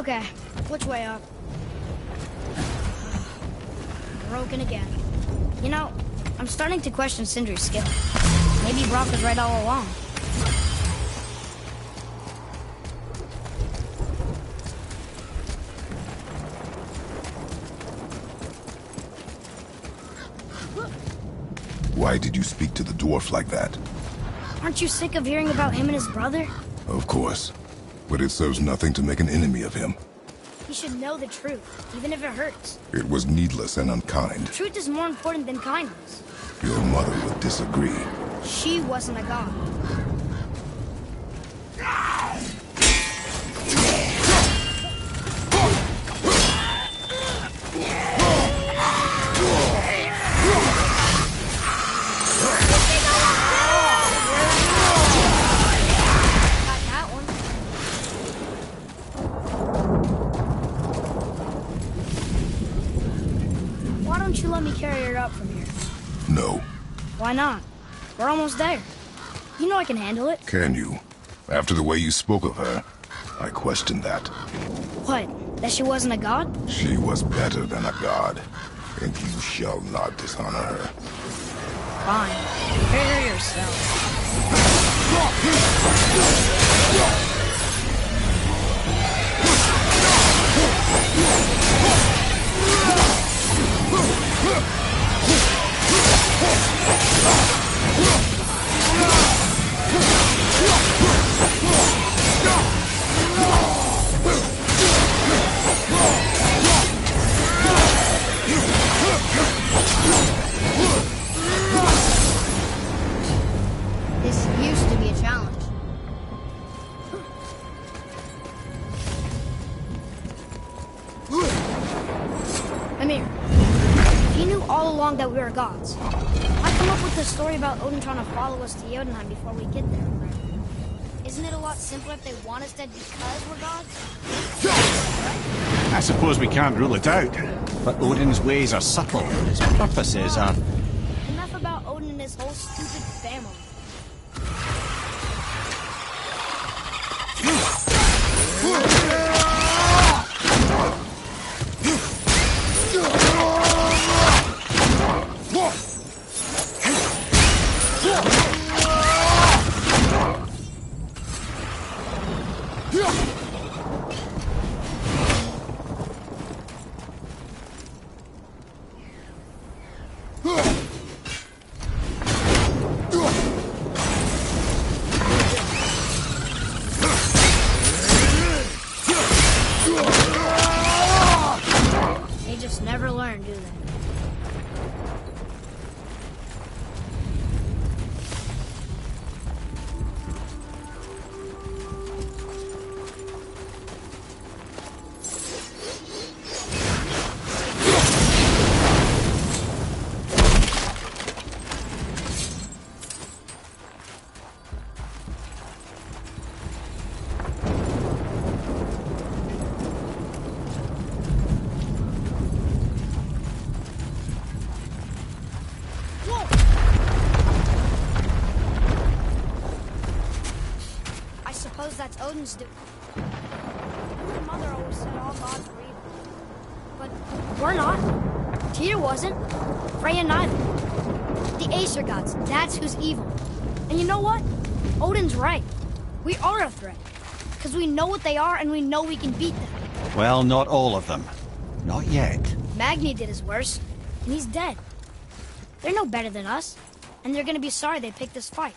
Okay, which way up? Broken again. You know, I'm starting to question Sindri's skill. Maybe Brock was right all along. Why did you speak to the dwarf like that? Aren't you sick of hearing about him and his brother? Of course. But it serves nothing to make an enemy of him. He should know the truth, even if it hurts. It was needless and unkind. Truth is more important than kindness. Your mother would disagree. She wasn't a god. Let me carry her up from here. No. Why not? We're almost there. You know I can handle it. Can you? After the way you spoke of her, I question that. What? That she wasn't a god? She was better than a god, and you shall not dishonor her. Fine. Carry her yourself. This used to be a challenge. Amir, if you knew all along that we were gods, why come up with the story about Odin trying to follow us to Jotunheim before we get there? Isn't it a lot simpler if they want us dead because we're gods? I suppose we can't rule it out, but Odin's ways are subtle, and his purposes are... Enough about Odin and his whole stupid family. They just never learn, do they? That's Odin's do. My mother always said all gods were evil. But we're not. Tyr wasn't. Freya neither. The Aesir gods, that's who's evil. And you know what? Odin's right. We are a threat. Because we know what they are and we know we can beat them. Well, not all of them. Not yet. Magni did his worst, and he's dead. They're no better than us, and they're gonna be sorry they picked this fight.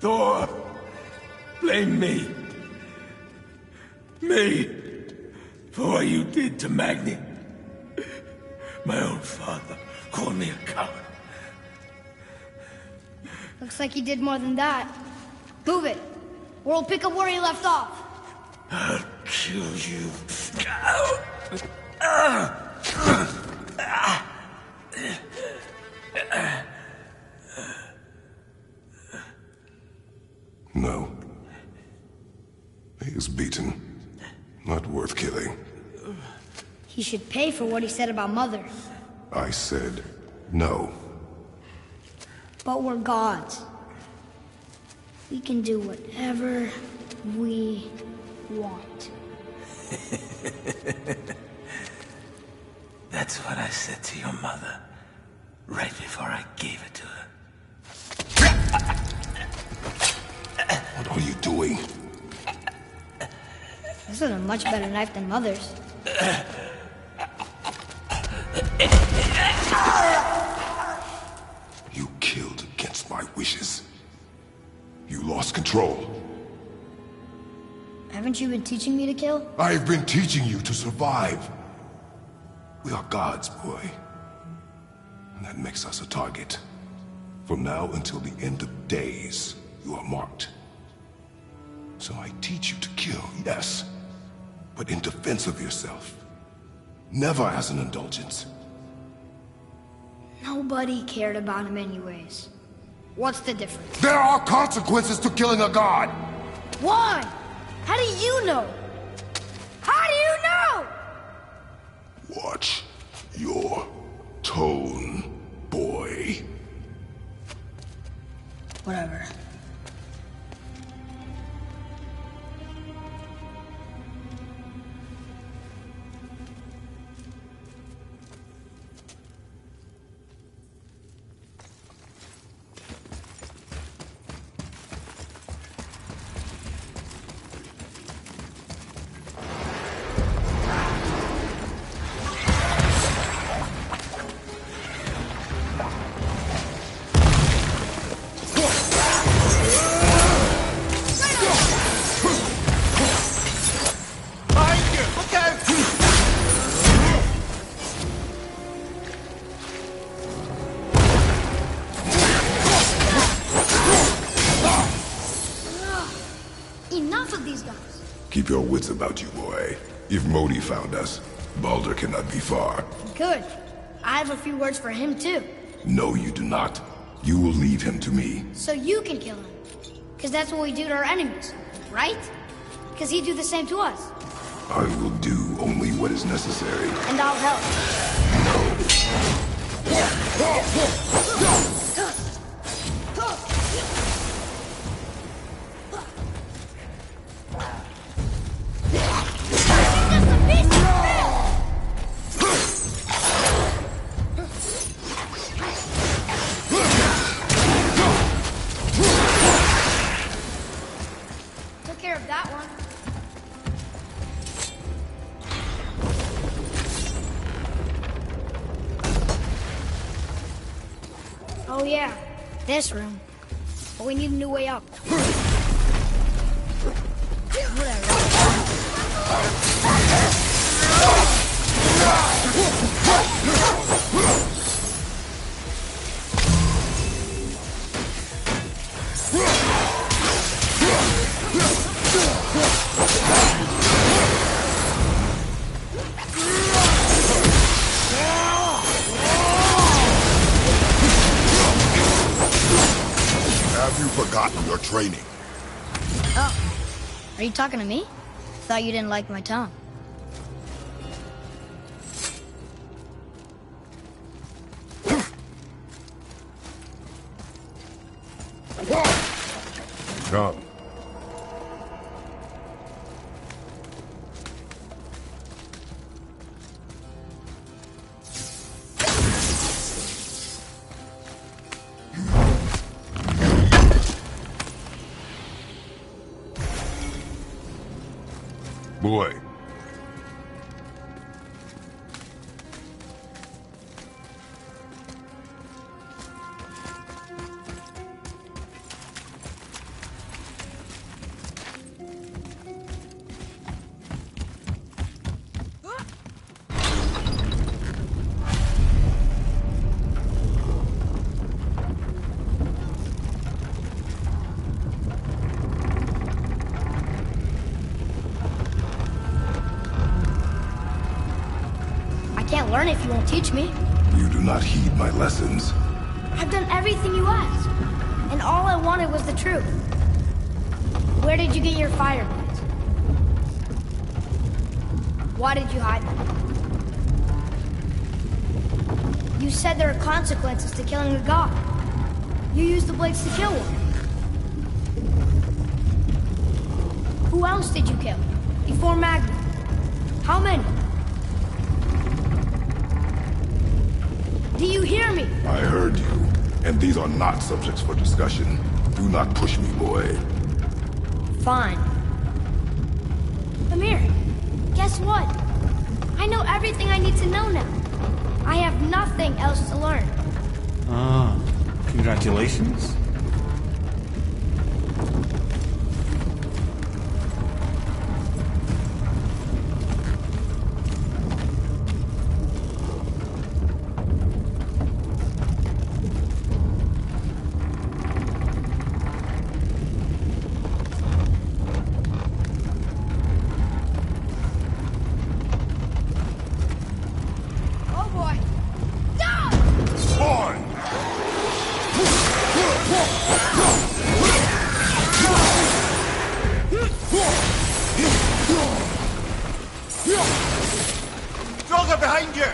Thor, blame me. Me, for what you did to Magni. My own father called me a coward. Looks like he did more than that. Move it, or we'll pick up where he left off. I'll kill you. No. He is beaten. Not worth killing. He should pay for what he said about Mother. I said no. But we're gods. We can do whatever we want. That's what I said to your mother, right before I gave it to her. What are you doing? This is a much better knife than Mother's. You killed against my wishes. You lost control. Haven't you been teaching me to kill? I've been teaching you to survive. We are gods, boy. And that makes us a target. From now until the end of days, you are marked. So I teach you to kill, yes, but in defense of yourself. Never as an indulgence. Nobody cared about him anyways. What's the difference? There are consequences to killing a god! Why? How do you know? How do you know? Watch your tone, boy. Whatever. Enough of these guys. Keep your wits about you, boy. If Modi found us, Baldur cannot be far. Good. I have a few words for him too. No, you do not. You will leave him to me. So you can kill him. Because that's what we do to our enemies, right? Because he'd do the same to us. I will do only what is necessary. And I'll help. Took care of that one. Oh yeah, this room. But we need a new way up. Have you forgotten your training? Oh, are you talking to me? Thought you didn't like my tongue. Come. Boy. I can't learn if you won't teach me. You do not heed my lessons. I've done everything you asked. And all I wanted was the truth. Where did you get your fire blades? Why did you hide them? You said there are consequences to killing a god. You used the blades to kill one. Who else did you kill? Before Magni? How many? Do you hear me? I heard you, and these are not subjects for discussion. Do not push me, boy. Fine. Amir, guess what? I know everything I need to know now. I have nothing else to learn. Ah, congratulations. Oh boy. No! Spawn! Dogs are behind you!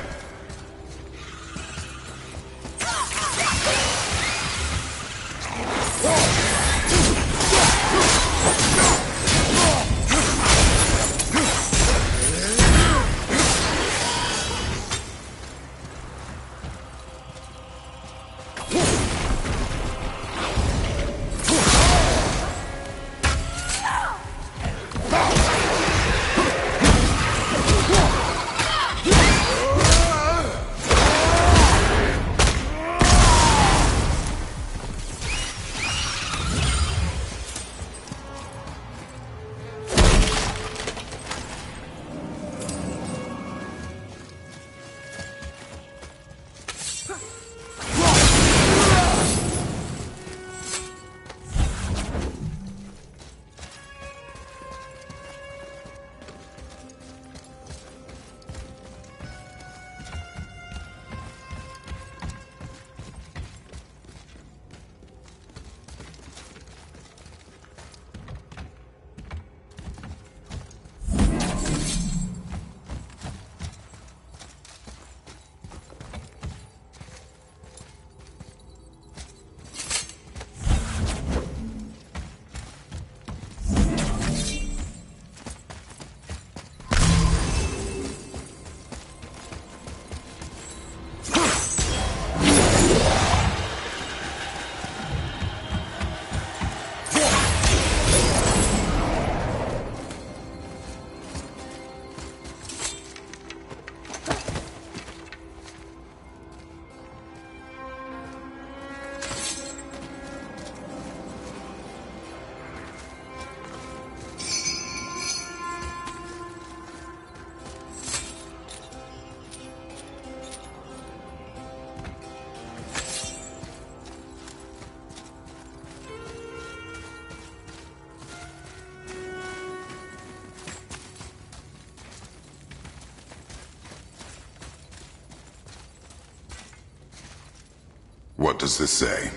What does this say?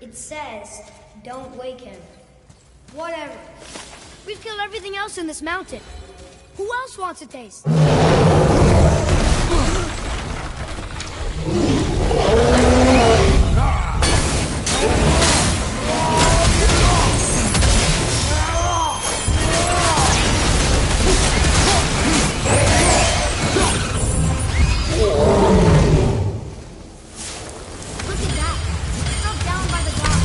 It says, don't wake him. Whatever. We've killed everything else in this mountain. Who else wants a taste? Look at that. Struck down by the god.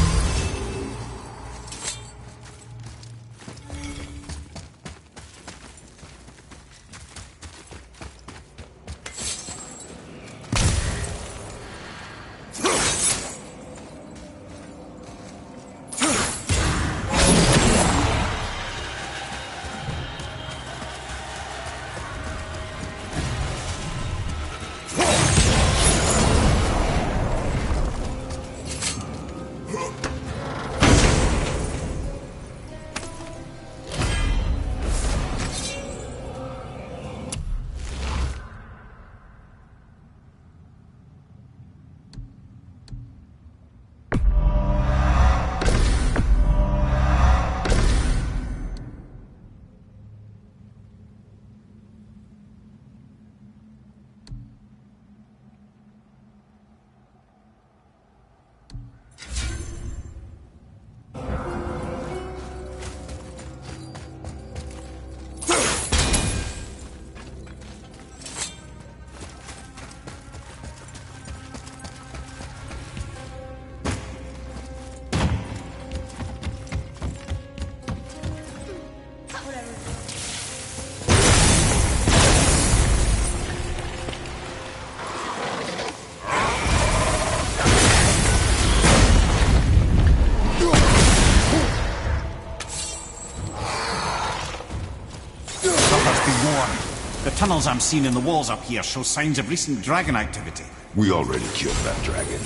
tunnels I'm seeing in the walls up here show signs of recent dragon activity. We already killed that dragon.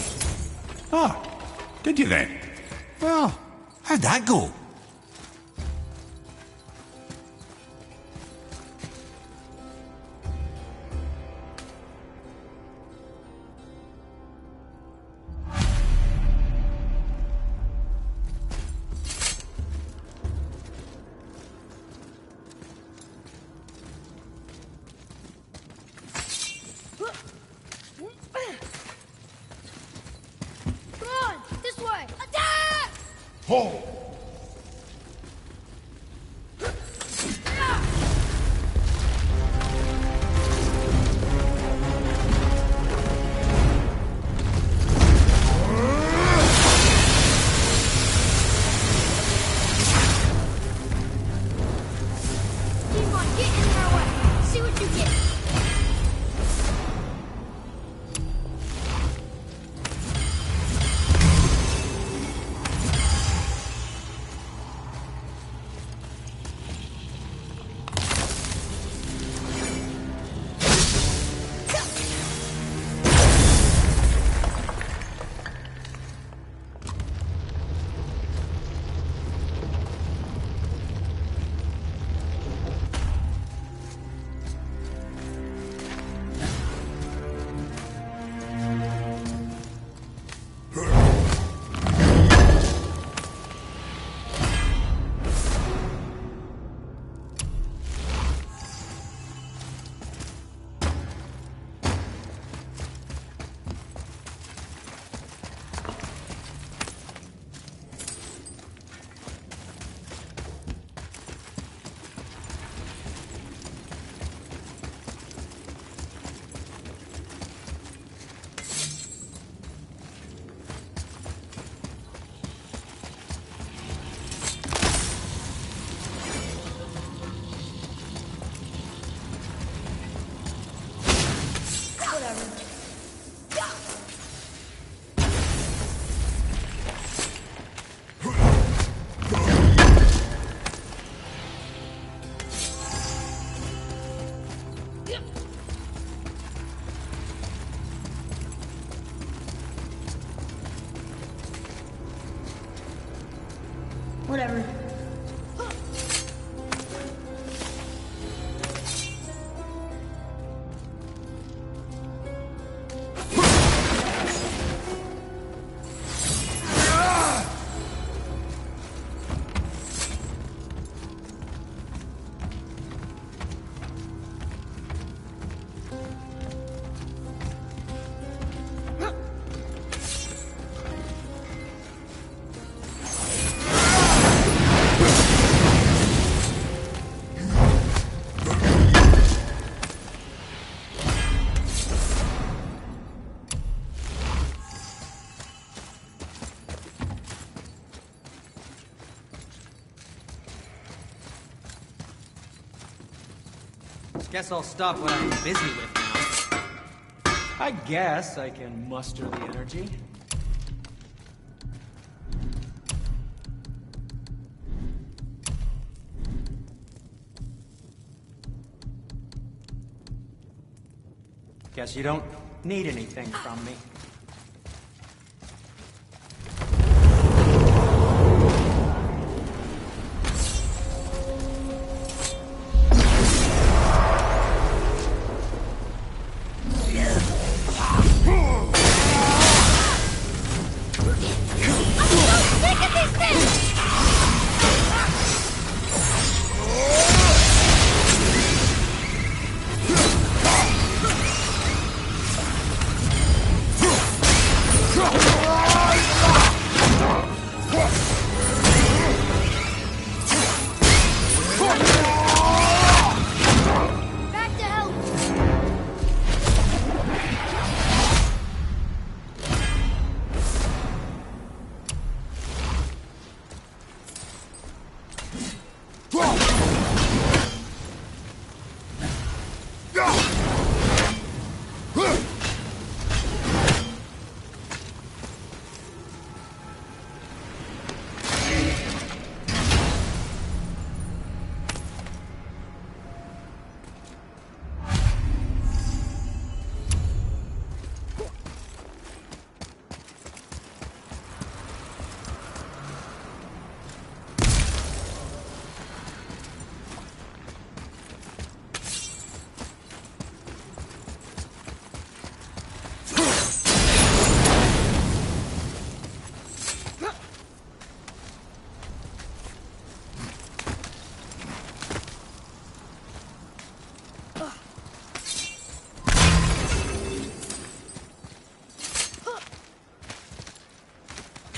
Ah, did you then? Well, how'd that go? Hold! Keep on getting in our way. See what you get. Whatever. Guess I'll stop what I'm busy with now. I guess I can muster the energy. Guess you don't need anything from me.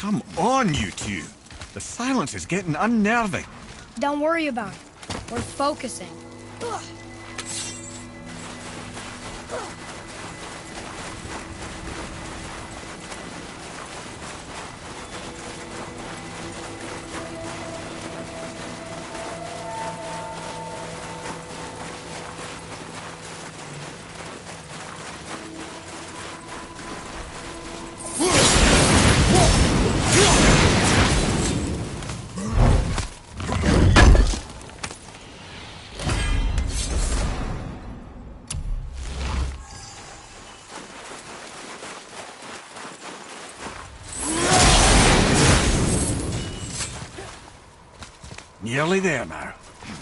Come on, you two. The silence is getting unnerving. Don't worry about it. We're focusing. Ugh. Nearly there now.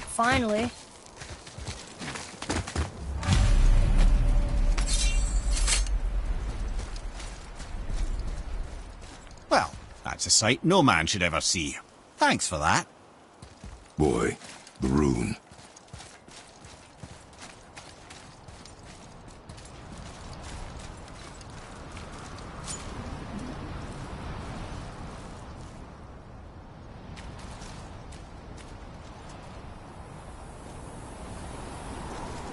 Finally. Well, that's a sight no man should ever see. Thanks for that. Boy, the rune.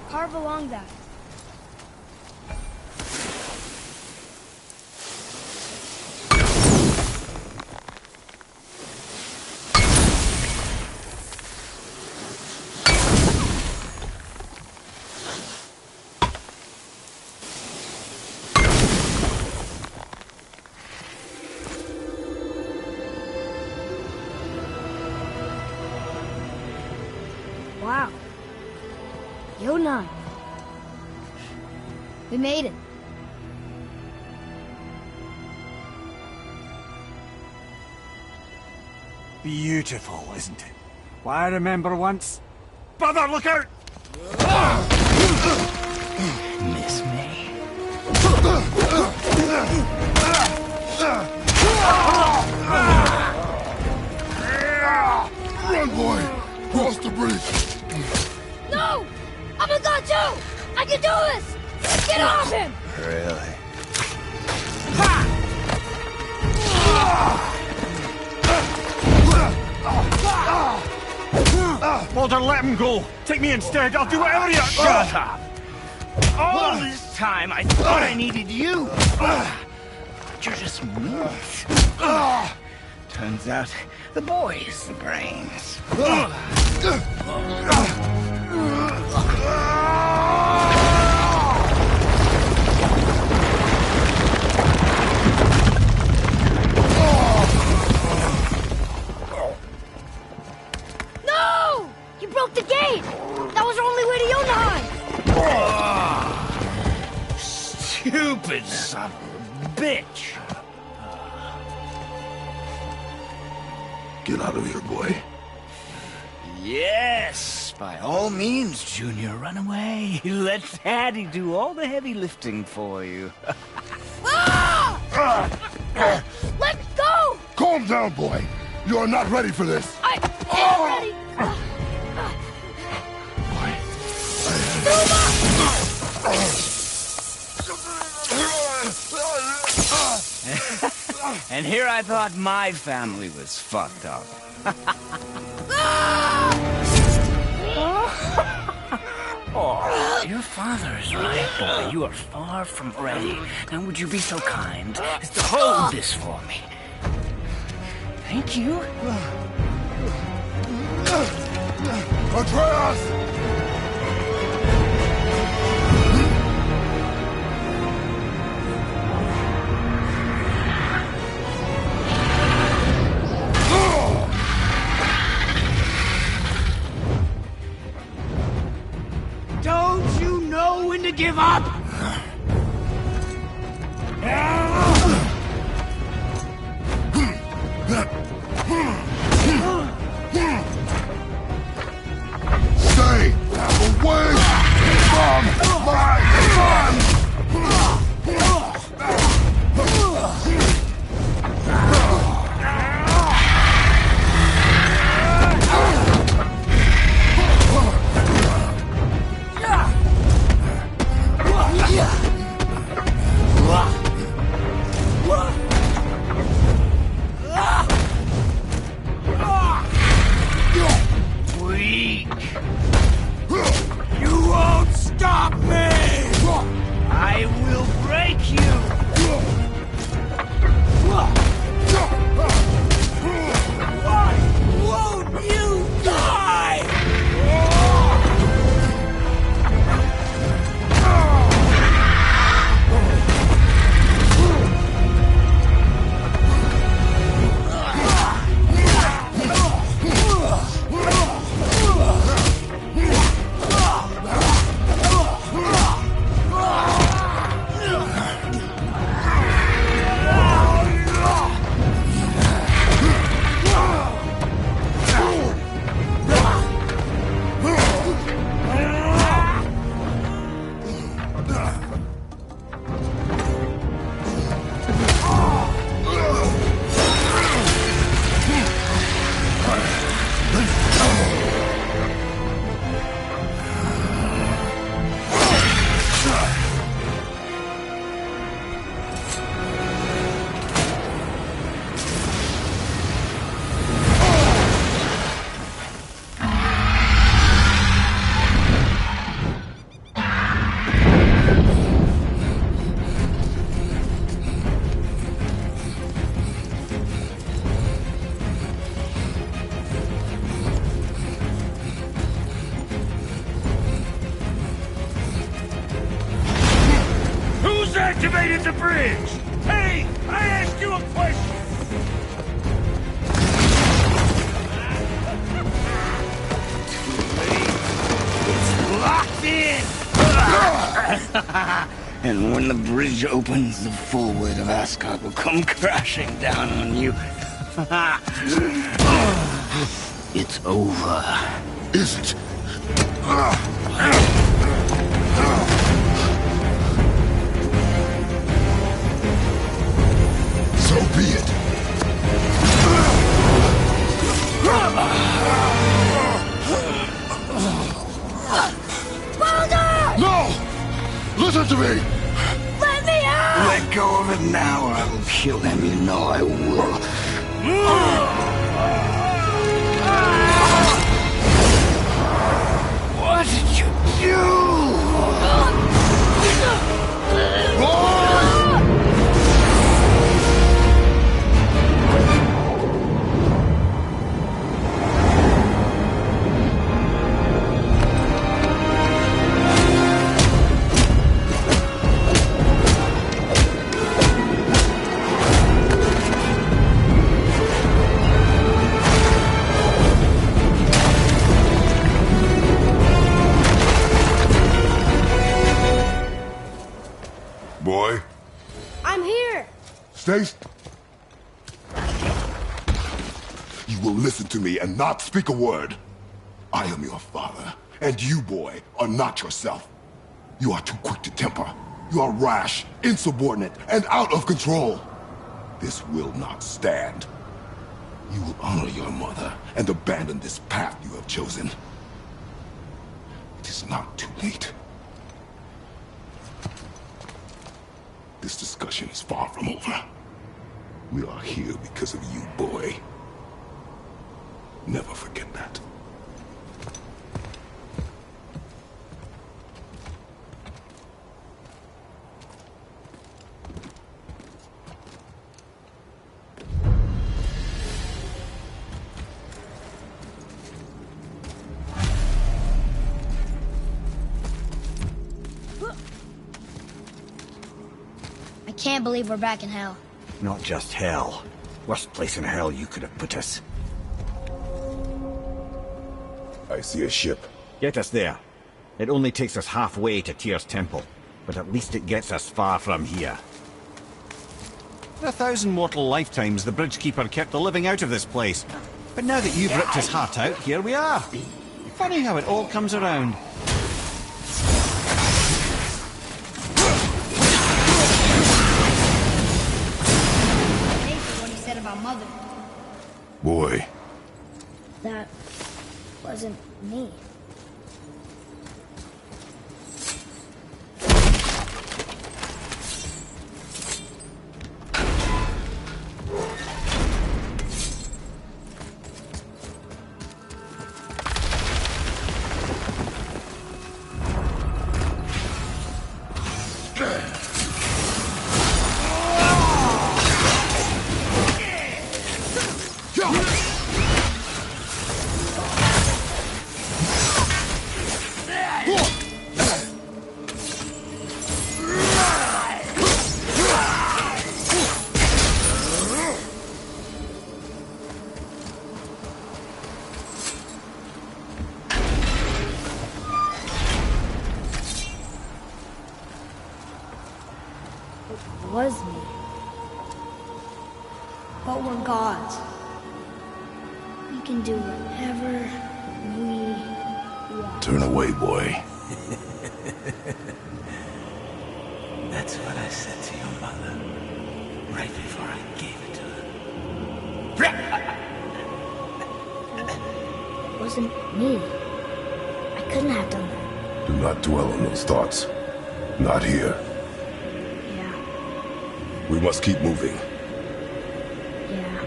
Carve along that. Wow. Yo-9. We made it. Beautiful, isn't it? Why, I remember once... Brother, look out! Miss me? Run, boy! Cross the bridge! No! I'm a god too! I can do this! Get off him! Really? Mulder, let him go. Take me instead. I'll do whatever you... Shut up! All this time I thought I needed you! But you're just meat. Turns out the boy's the brains. No! You broke the gate! That was our only way to Yonai! Stupid son of a bitch! Get out of here, boy. Yes, by all means, Junior, run away. Let Daddy do all the heavy lifting for you. Ah! Let go! Calm down, boy. You are not ready for this. I am ready! And here I thought my family was fucked up. Oh, your father is right, boy. You are far from ready. Now would you be so kind as to hold this for me? Thank you. Atreus! Don't you know when to give up? Stay away from my son! activated the bridge! Hey, I asked you a question! Locked in! And when the bridge opens, the full weight of Asgard will come crashing down on you. It's over. Is it? So be it. No! Listen to me! Let me out! Let go of it now or I will kill him. You know I will. What did you do? Boy, I'm here! Stace. You will listen to me and not speak a word. I am your father, and you, boy, are not yourself. You are too quick to temper. You are rash, insubordinate, and out of control. This will not stand. You will honor your mother and abandon this path you have chosen. It is not too late. This discussion is far from over. We are here because of you, boy. Never forget that. I can't believe we're back in hell. Not just hell. Worst place in hell you could have put us. I see a ship. Get us there. It only takes us halfway to Tyr's temple, but at least it gets us far from here. For 1,000 mortal lifetimes, the Bridgekeeper kept the living out of this place. But now that you've ripped his heart out, here we are. Funny how it all comes around. Thanks for what he said about Mother. Boy, That wasn't me. It was me. But we're gods. We can do whatever we want. turn away, boy. That's what I said to your mother. Right before I gave it to her. It wasn't me. I couldn't have done that. Do not dwell on those thoughts. Not here. Yeah. We must keep moving. Yeah.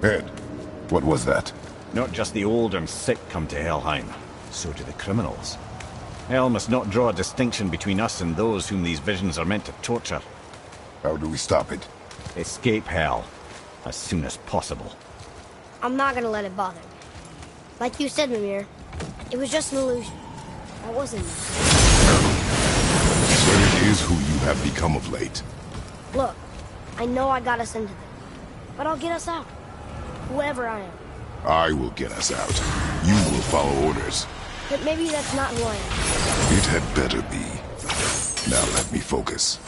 Ed, what was that? Not just the old and sick come to Helheim, so do the criminals. Hell must not draw a distinction between us and those whom these visions are meant to torture. How do we stop it? Escape hell. As soon as possible. I'm not gonna let it bother me. Like you said, Mimir, it was just an illusion. I wasn't. So it is who you have become of late. Look, I know I got us into this, but I'll get us out. Whoever I am. I will get us out. You will follow orders. But maybe that's not who I am. It had better be. Now let me focus.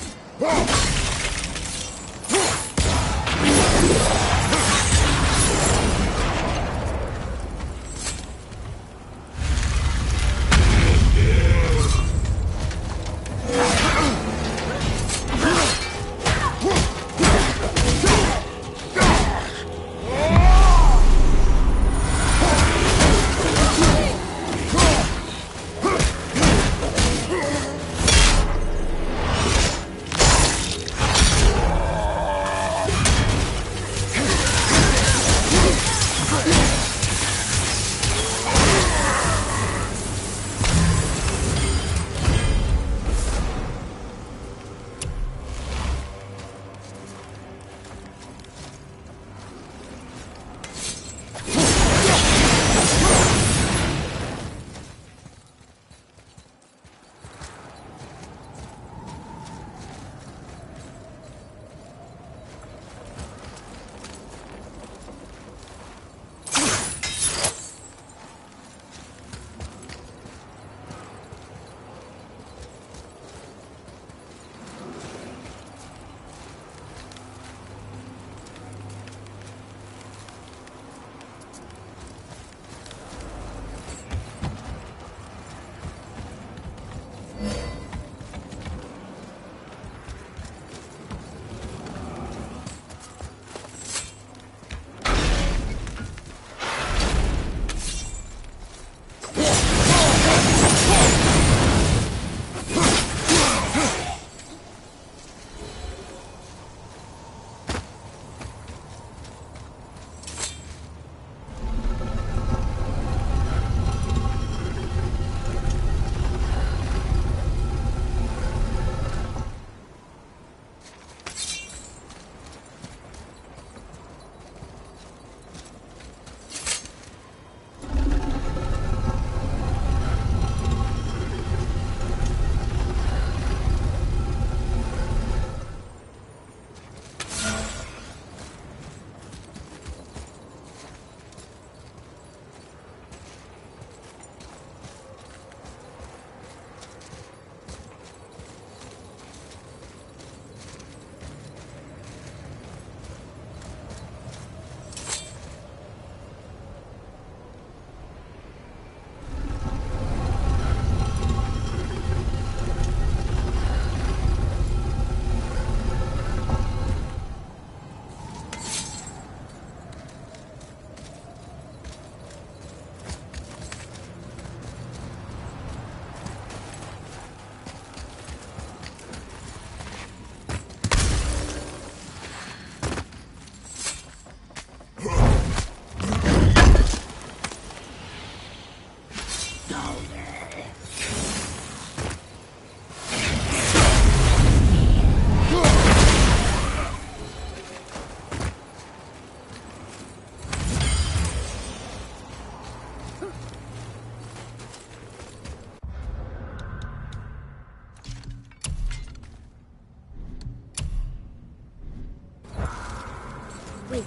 Wait,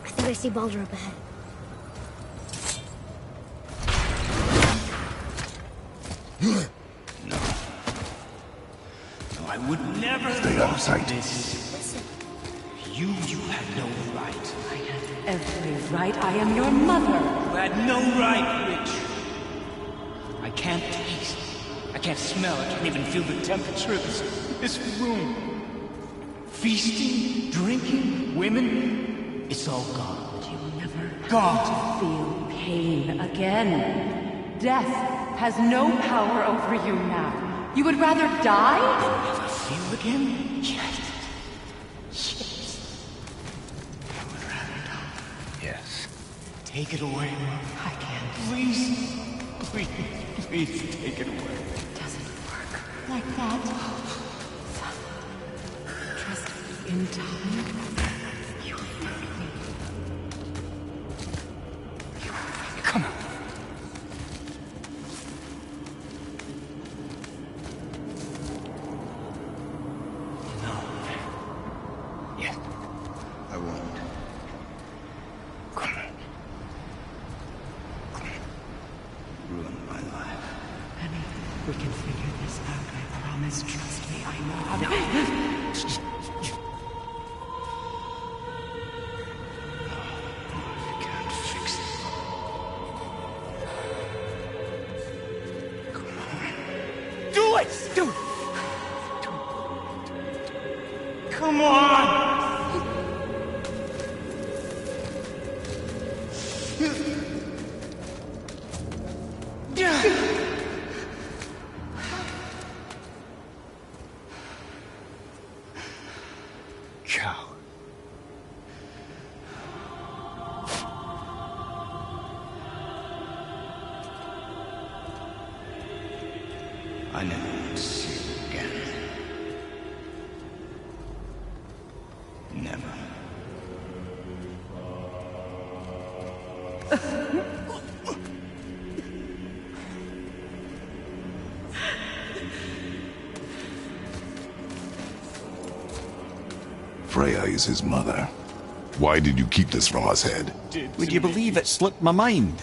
I think I see Baldur up ahead. No, I would never. Stay out of sight. Listen. You had no right. I had every right. I am your mother. You had no right, Rich. I can't taste. I can't smell. I can't even feel the temperature of this room. Feasting, drinking, women. It's all gone. You'll never Gone. feel pain again. Death has no power over you now. You would rather die? Never feel again? Yes. I would rather die. Yes. Take it away, Mom. I can't. Please. Please, please take it away. It doesn't work like that. Trust me, in time, you will find me. Come on. No. Yes. I won't. Come on. Ruin my life. Honey, we can figure this out, I promise. Trust me, I know how to... I can't fix it. Come on. Do it! Do it! Come on! Cow. I never want to see you again. Never. Freya is his mother. Why did you keep this from us, Head? Would you believe it slipped my mind?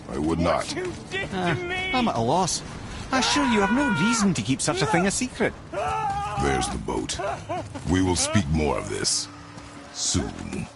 I would not. You did to me! I'm at a loss. I assure you have no reason to keep such a thing a secret. There's the boat. We will speak more of this soon.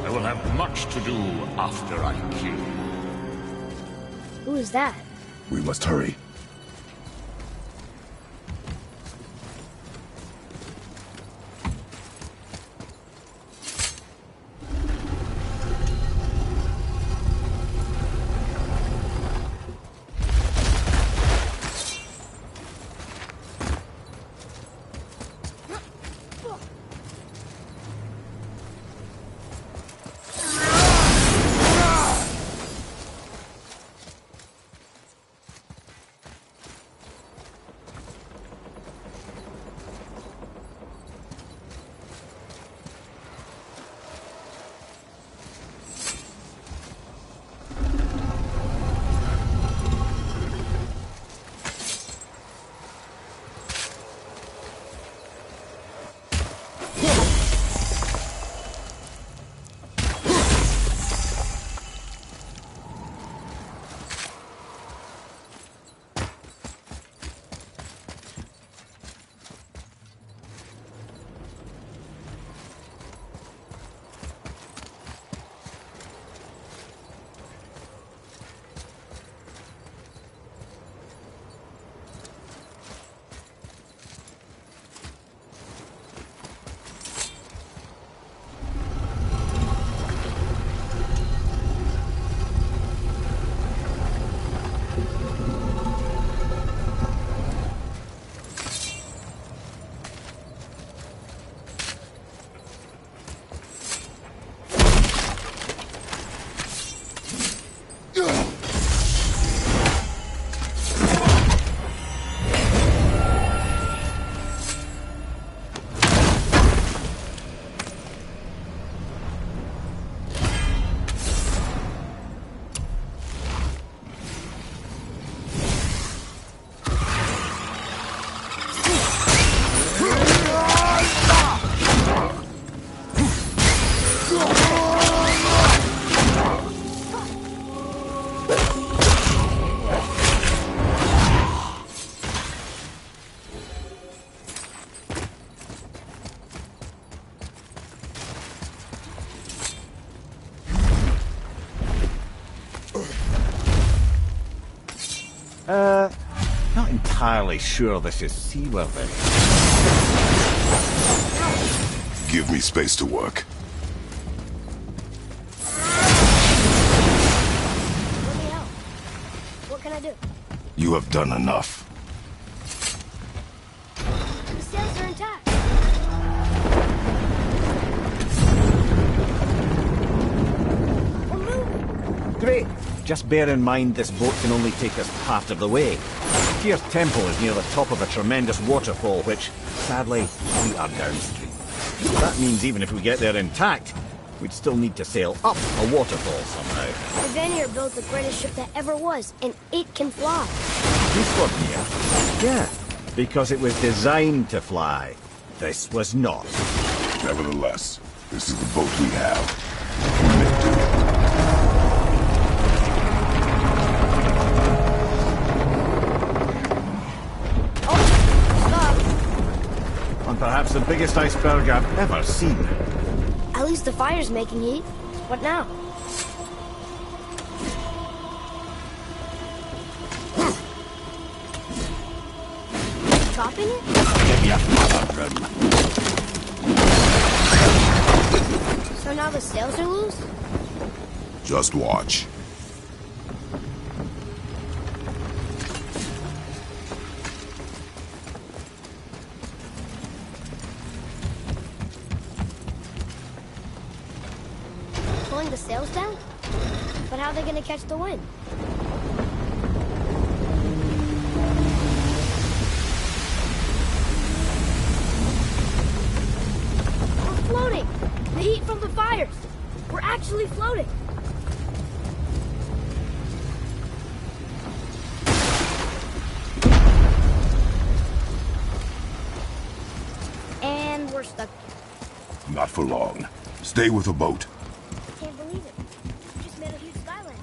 I will have much to do after I kill. Who is that? We must hurry. entirely sure this is seaworthy. Give me space to work. Let me help. What can I do? You have done enough. The sails are intact. We're moving. Great. Just bear in mind this boat can only take us part of the way. Tyr's Temple is near the top of a tremendous waterfall which, sadly, we are downstream. That means even if we get there intact, we'd still need to sail up a waterfall somehow. The Vanir built the greatest ship that ever was, and it can fly. This one here? Yeah, because it was designed to fly. This was not. Nevertheless, this is the boat we have. Commit to it. And perhaps the biggest iceberg I've ever seen. At least the fire's making heat. What now? Chopping it? Give me a mother room. So now the sails are loose? Just watch. Pulling the sails down? But how are they gonna catch the wind? We're floating! The heat from the fires! We're actually floating! And we're stuck. Not for long. Stay with the boat. I can't believe it. We just made a huge sky lantern.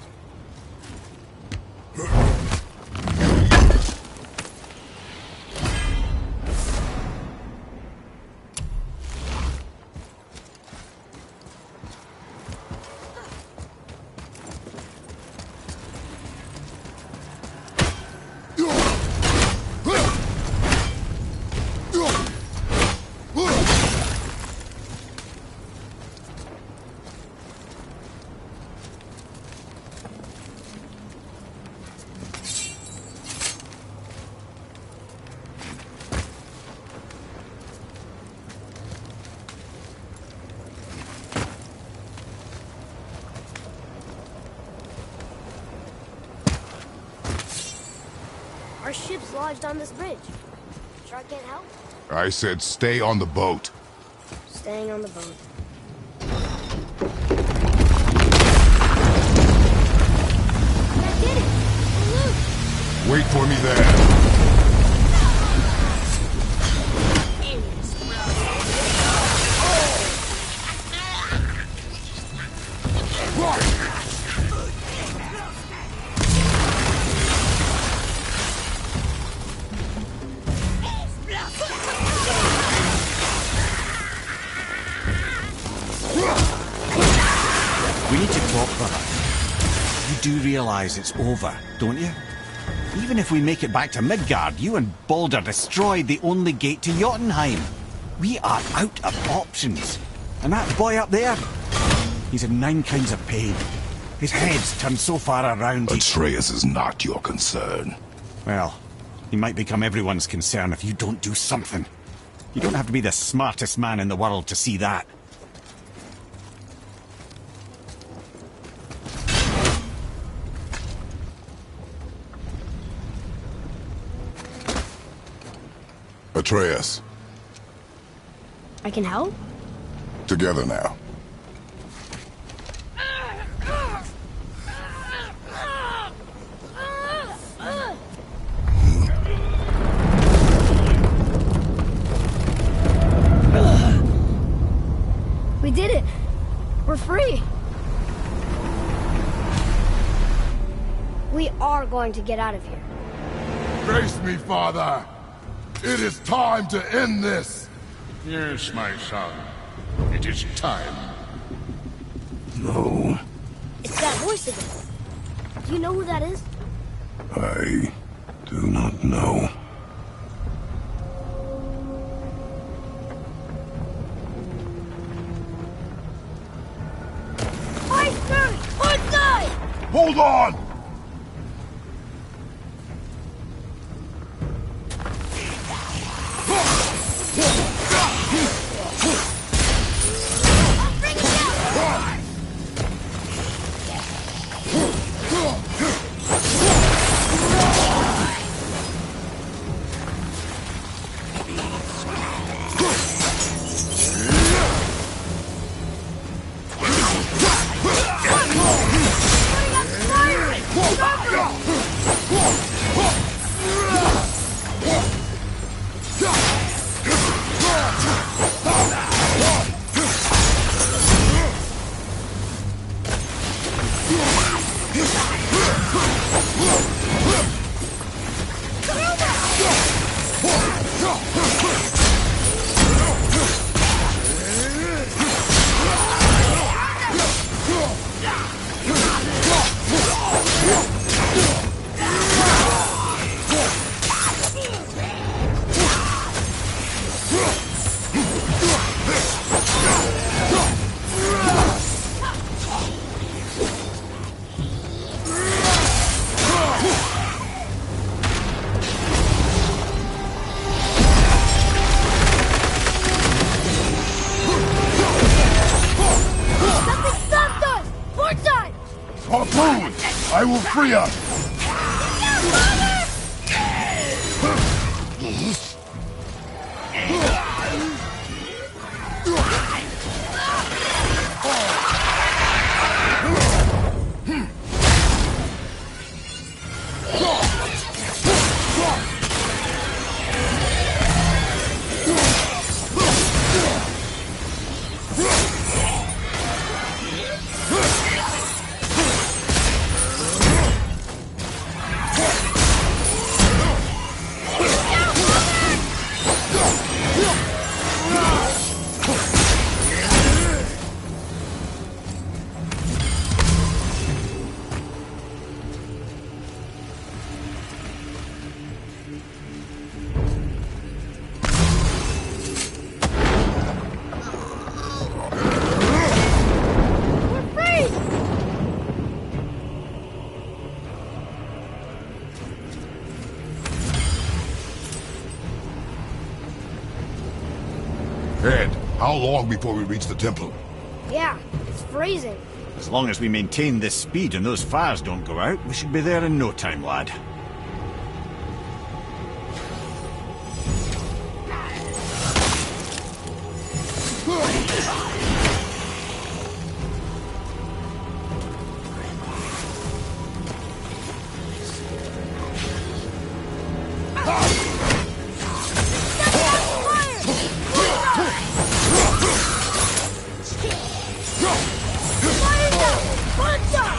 Our ship's lodged on this bridge. Sure I can't help? I said stay on the boat. Staying on the boat. I did it! We're loose! Wait for me there. We need to talk, brother. You do realize it's over, don't you? Even if we make it back to Midgard, you and Baldur destroyed the only gate to Jotunheim. We are out of options. And that boy up there, he's in 9 kinds of pain. His head's turned so far around he... Atreus is not your concern. Well, he might become everyone's concern if you don't do something. You don't have to be the smartest man in the world to see that. Atreus, I can help? together now. We did it! We're free! We are going to get out of here. Face me, father. It is time to end this. Yes, my son. It is time. No, It's that voice again. Do you know who that is? I do not know. Iceberg! Outside! Hold on! Bring it down! Something stopped us! Port side! Harpoon! I will free us! We're free! Ed, how long before we reach the temple? Yeah, it's freezing. As long as we maintain this speed and those fires don't go out, we should be there in no time, lad. Fire down! Port side!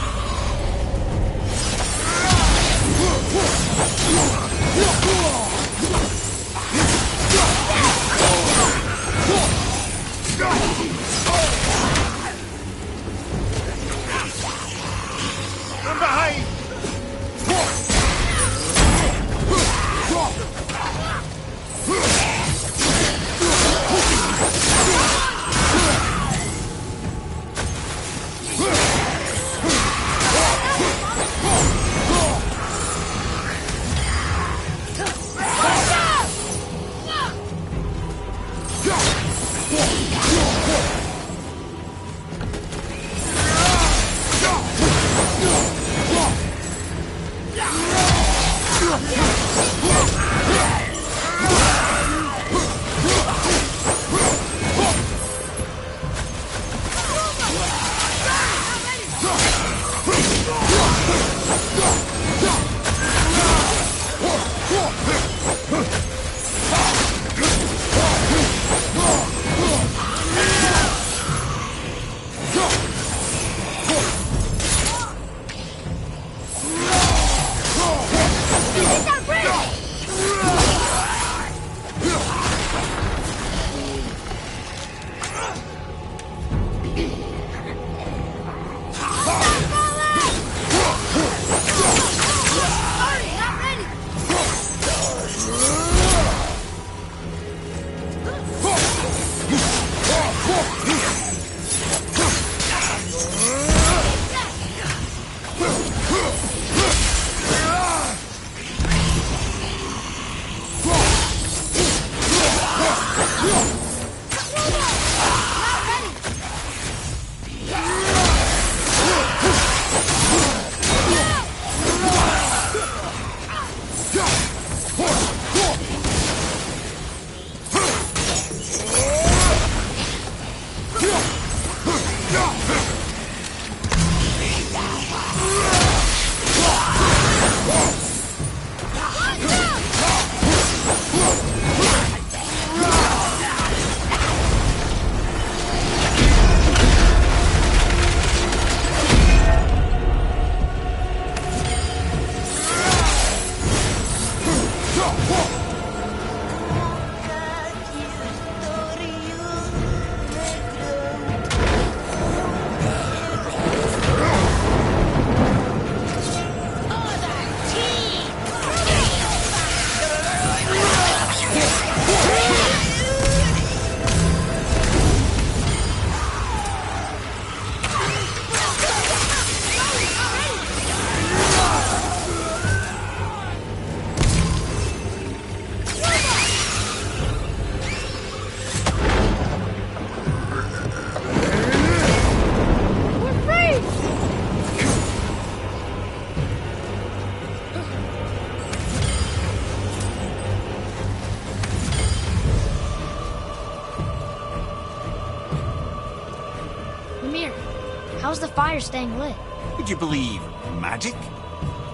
How's the fire staying lit? Would you believe magic?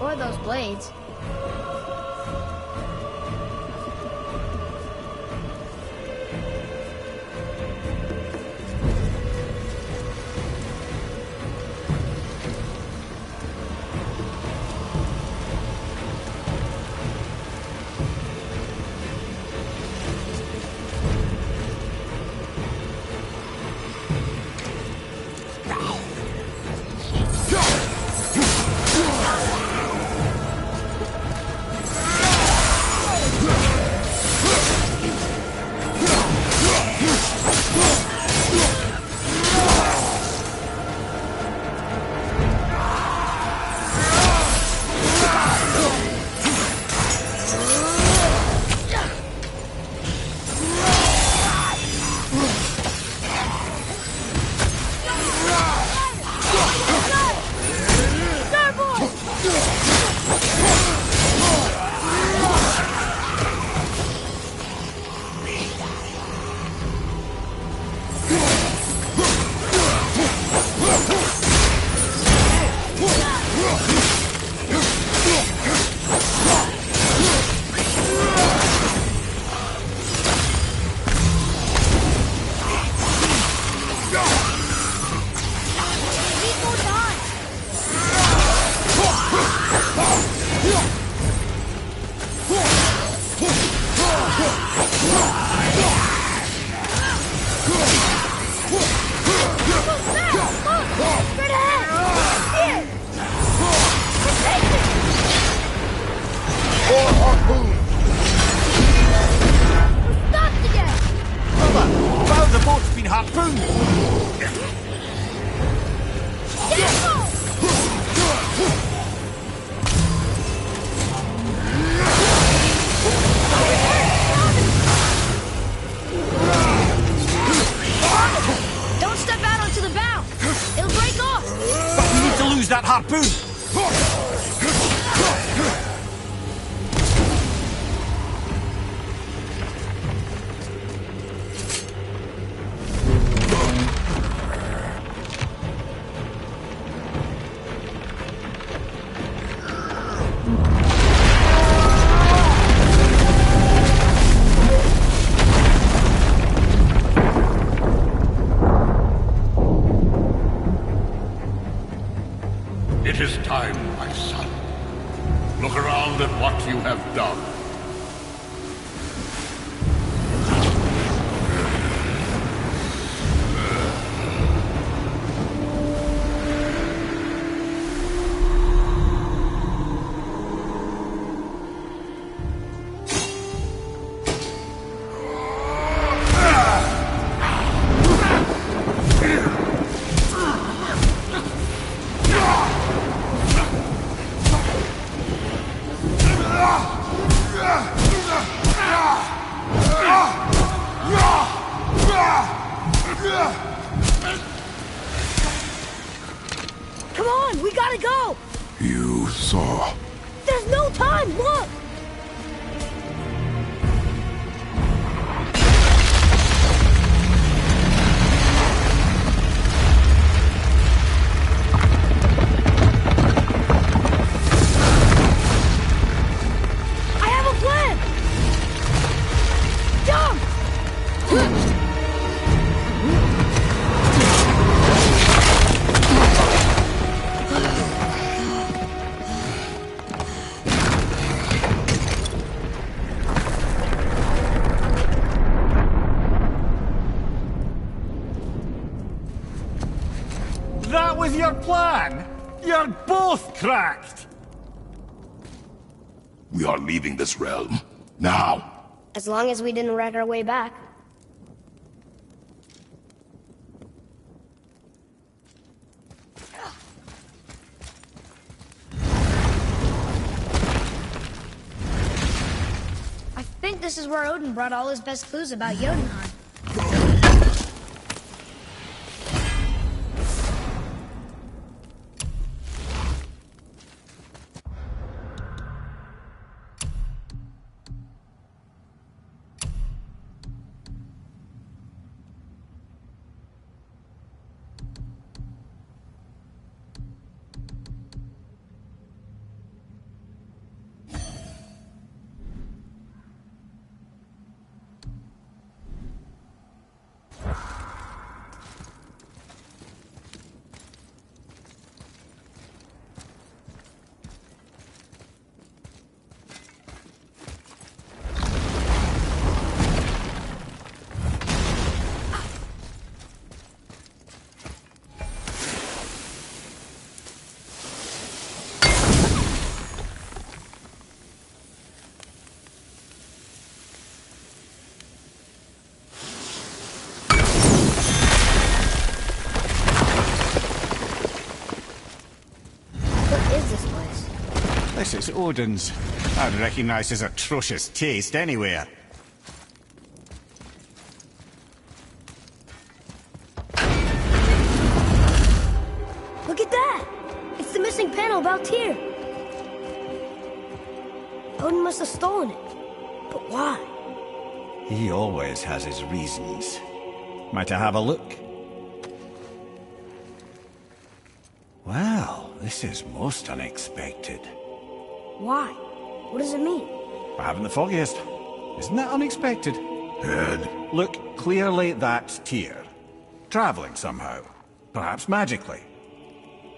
Or those blades? That harpoon! It is time, my son. Look around at what you have done. Come on, we gotta go! You saw. There's no time, look! That was your plan? You're both cracked! We are leaving this realm. Now! As long as we didn't wreck our way back. I think this is where Odin brought all his best clues about Jotunheim. This is Odin's. I'd recognize his atrocious taste anywhere. Look at that! It's the missing panel about Tyr. Odin must have stolen it. But why? He always has his reasons. Might I have a look? Well, this is most unexpected. Why? What does it mean? I haven't the foggiest. Isn't that unexpected? Head. Look, clearly that's Tyr. Traveling somehow. Perhaps magically.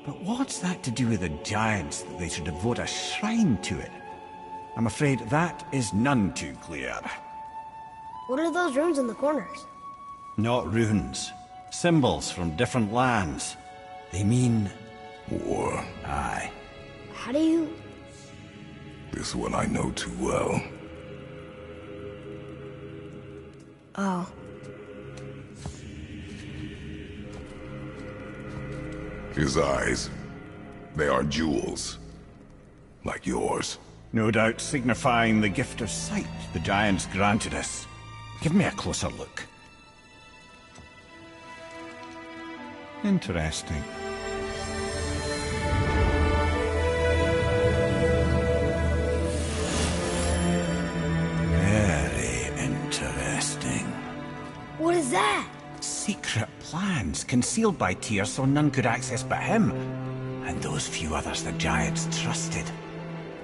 But what's that to do with the giants that they should devote a shrine to it? I'm afraid that is none too clear. What are those runes in the corners? Not runes. Symbols from different lands. They mean... War. Aye. How do you... This one I know too well. Oh. His eyes. They are jewels. Like yours. No doubt signifying the gift of sight the giants granted us. Give me a closer look. Interesting. Very interesting. What is that? Secret plans concealed by Tyr so none could access but him. And those few others the giants trusted.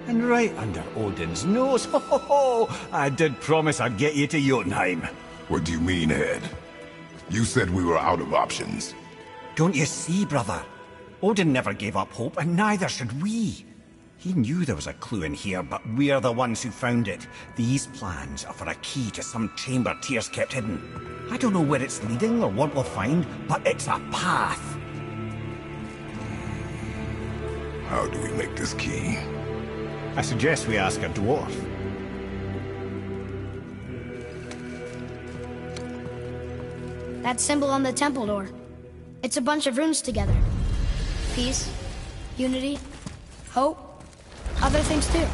And right under Odin's nose, ho ho ho! I did promise I'd get you to Jotunheim. What do you mean, Head? You said we were out of options. Don't you see, brother? Odin never gave up hope, and neither should we. He knew there was a clue in here, but we're the ones who found it. These plans are for a key to some chamber Tyr's kept hidden. I don't know where it's leading or what we'll find, but it's a path. How do we make this key? I suggest we ask a dwarf. That symbol on the temple door. It's a bunch of runes together. Peace, unity, hope, other things too.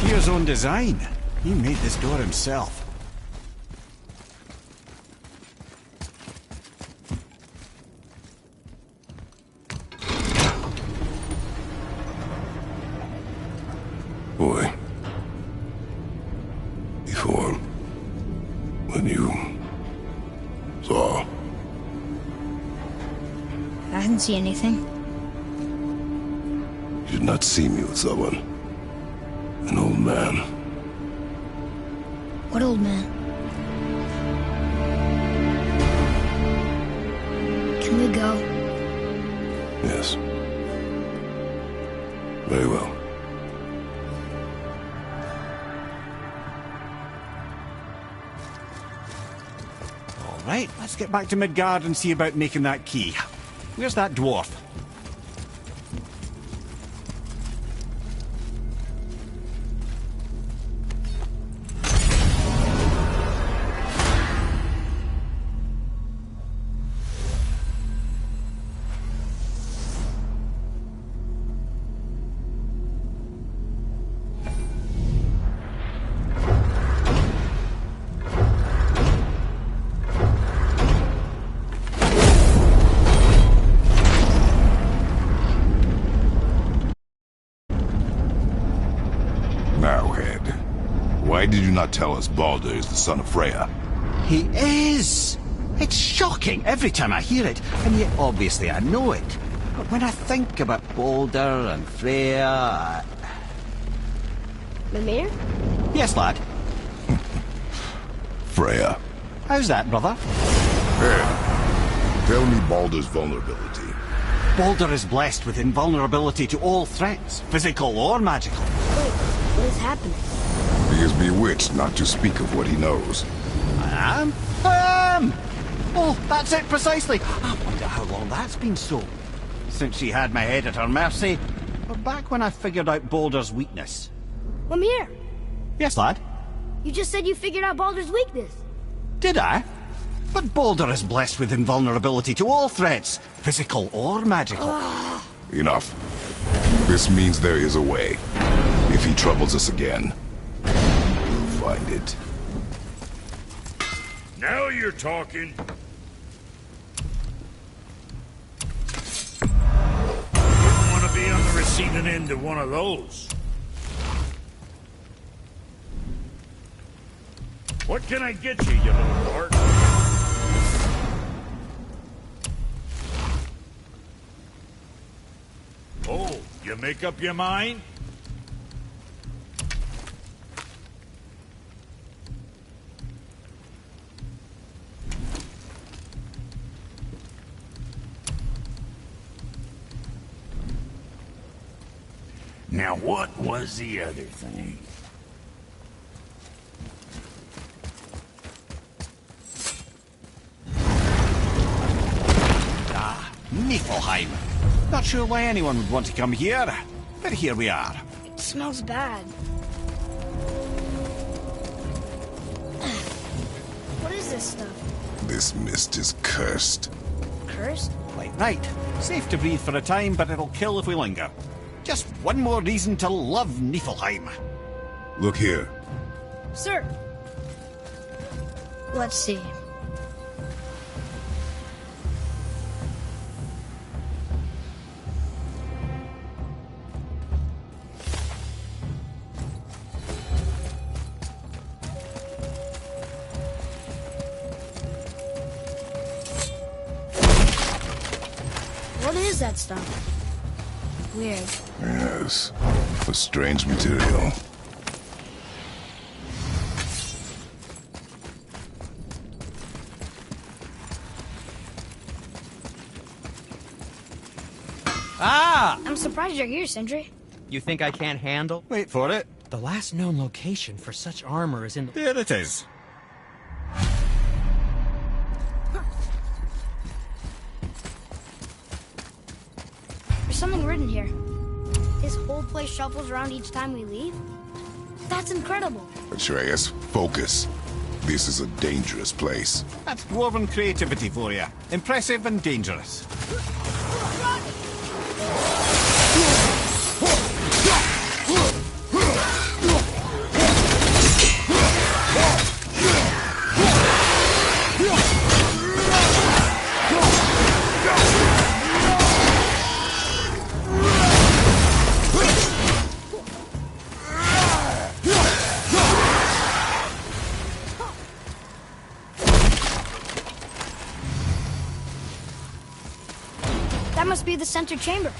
Tyr's own design. He made this door himself. Boy. Before... when you... saw... I didn't see anything. You did not see me with someone. An old man. What old man? Can we go? Yes. Very well. All right, let's get back to Midgard and see about making that key. Where's that dwarf? Why did you not tell us Baldur is the son of Freya? He is! It's shocking every time I hear it, and yet obviously I know it. But when I think about Baldur and Freya... Mimir? Yes, lad? Freya. How's that, brother? Hey, tell me Baldur's vulnerability. Baldur is blessed with invulnerability to all threats, physical or magical. Wait, what is happening? He is bewitched not to speak of what he knows. I am? Oh, that's it precisely. I wonder how long that's been so. Since she had my head at her mercy, or back when I figured out Baldur's weakness. Mimir, Yes, lad? you just said you figured out Baldur's weakness. Did I? But Baldur is blessed with invulnerability to all threats, physical or magical. Enough. This means there is a way. If he troubles us again, we'll find it. Now you're talking. Wouldn't want to be on the receiving end of one of those. What can I get you, you little fart? Oh, you make up your mind? Now what was the other thing? Niflheim. Not sure why anyone would want to come here, but here we are. It smells bad. What is this stuff? This mist is cursed. Cursed? Quite right. Safe to breathe for a time, but it'll kill if we linger. Just one more reason to love Niflheim. Look here. Sir. Let's see. What is that stuff? Weird. Yes. A strange material. Ah! I'm surprised you're here, Sindri. You think I can't handle? Wait for it. The last known location for such armor is in the... There it is. There's something written here. This whole place shuffles around each time we leave? That's incredible. Atreus, focus. This is a dangerous place. That's dwarven creativity for you. Impressive and dangerous. That must be the center chamber.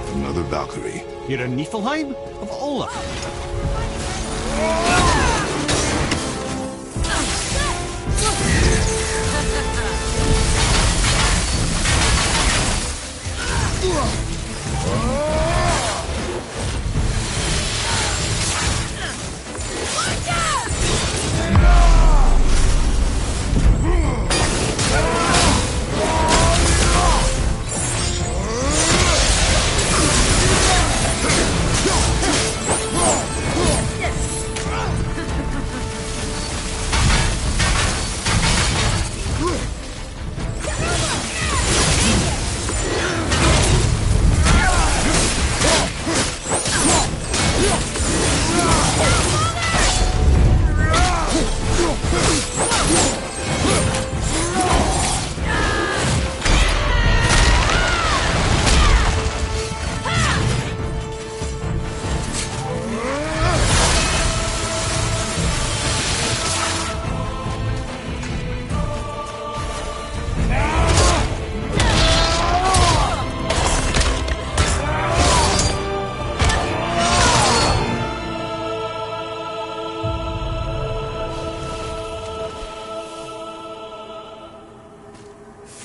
Another Valkyrie. You're in Niflheim? Of all of them.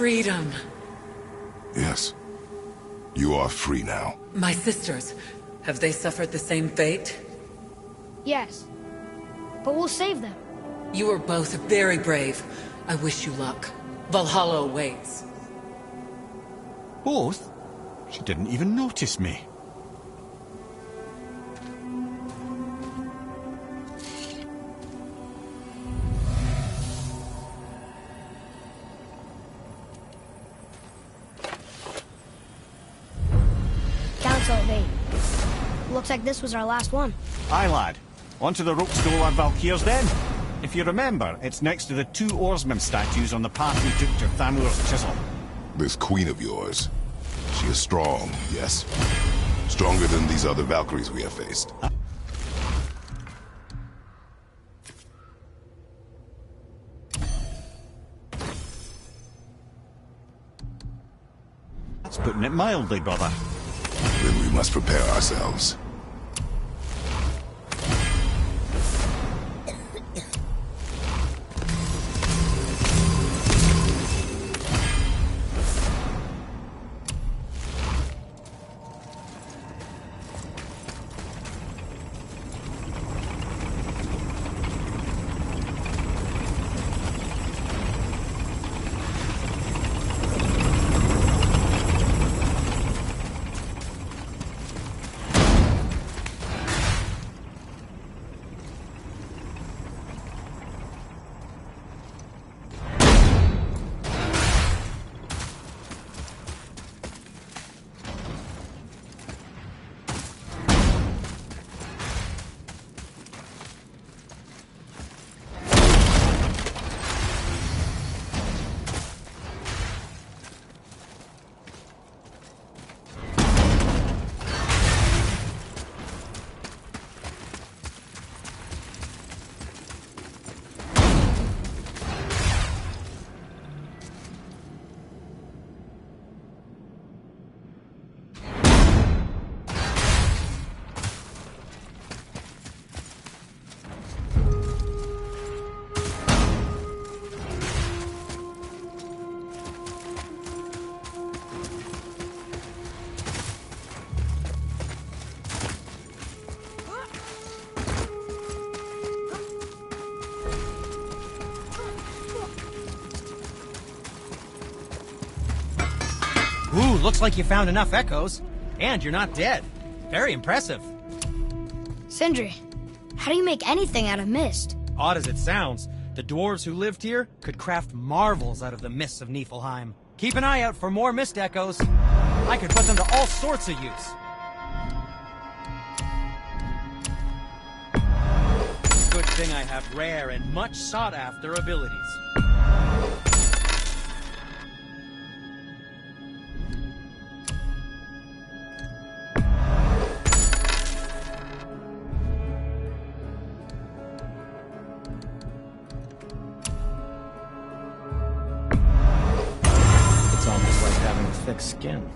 Freedom. Yes. You are free now. My sisters, have they suffered the same fate? Yes. But we'll save them. You are both very brave. I wish you luck. Valhalla awaits. Both? She didn't even notice me. Council of 8. Looks like this was our last one. Aye, lad. Onto the rope to our Valkyrs then. If you remember, it's next to the two oarsman statues on the path we took to Thamur's chisel. This queen of yours, she is strong, yes? Stronger than these other Valkyries we have faced. That's putting it mildly, brother. Then we must prepare ourselves. Ooh, looks like you found enough echoes. And you're not dead. Very impressive. Sindri, how do you make anything out of mist? Odd as it sounds, the dwarves who lived here could craft marvels out of the mists of Niflheim. Keep an eye out for more mist echoes. I could put them to all sorts of use. Good thing I have rare and much sought-after abilities. It's almost like having thick skin.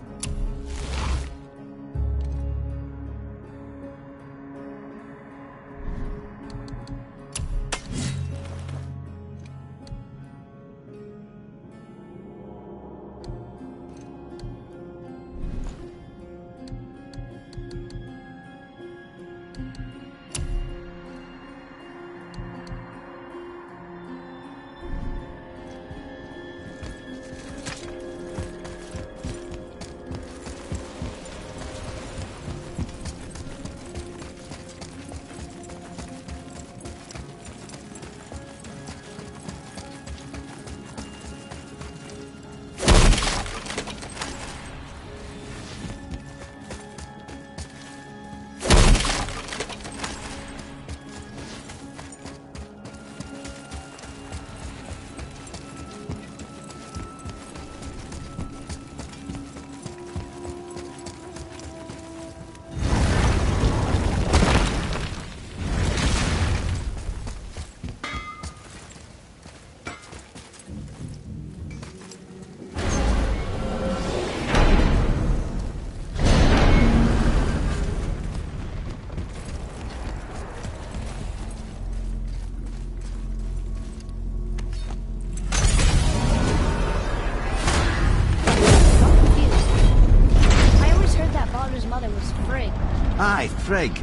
Aye, Frigg.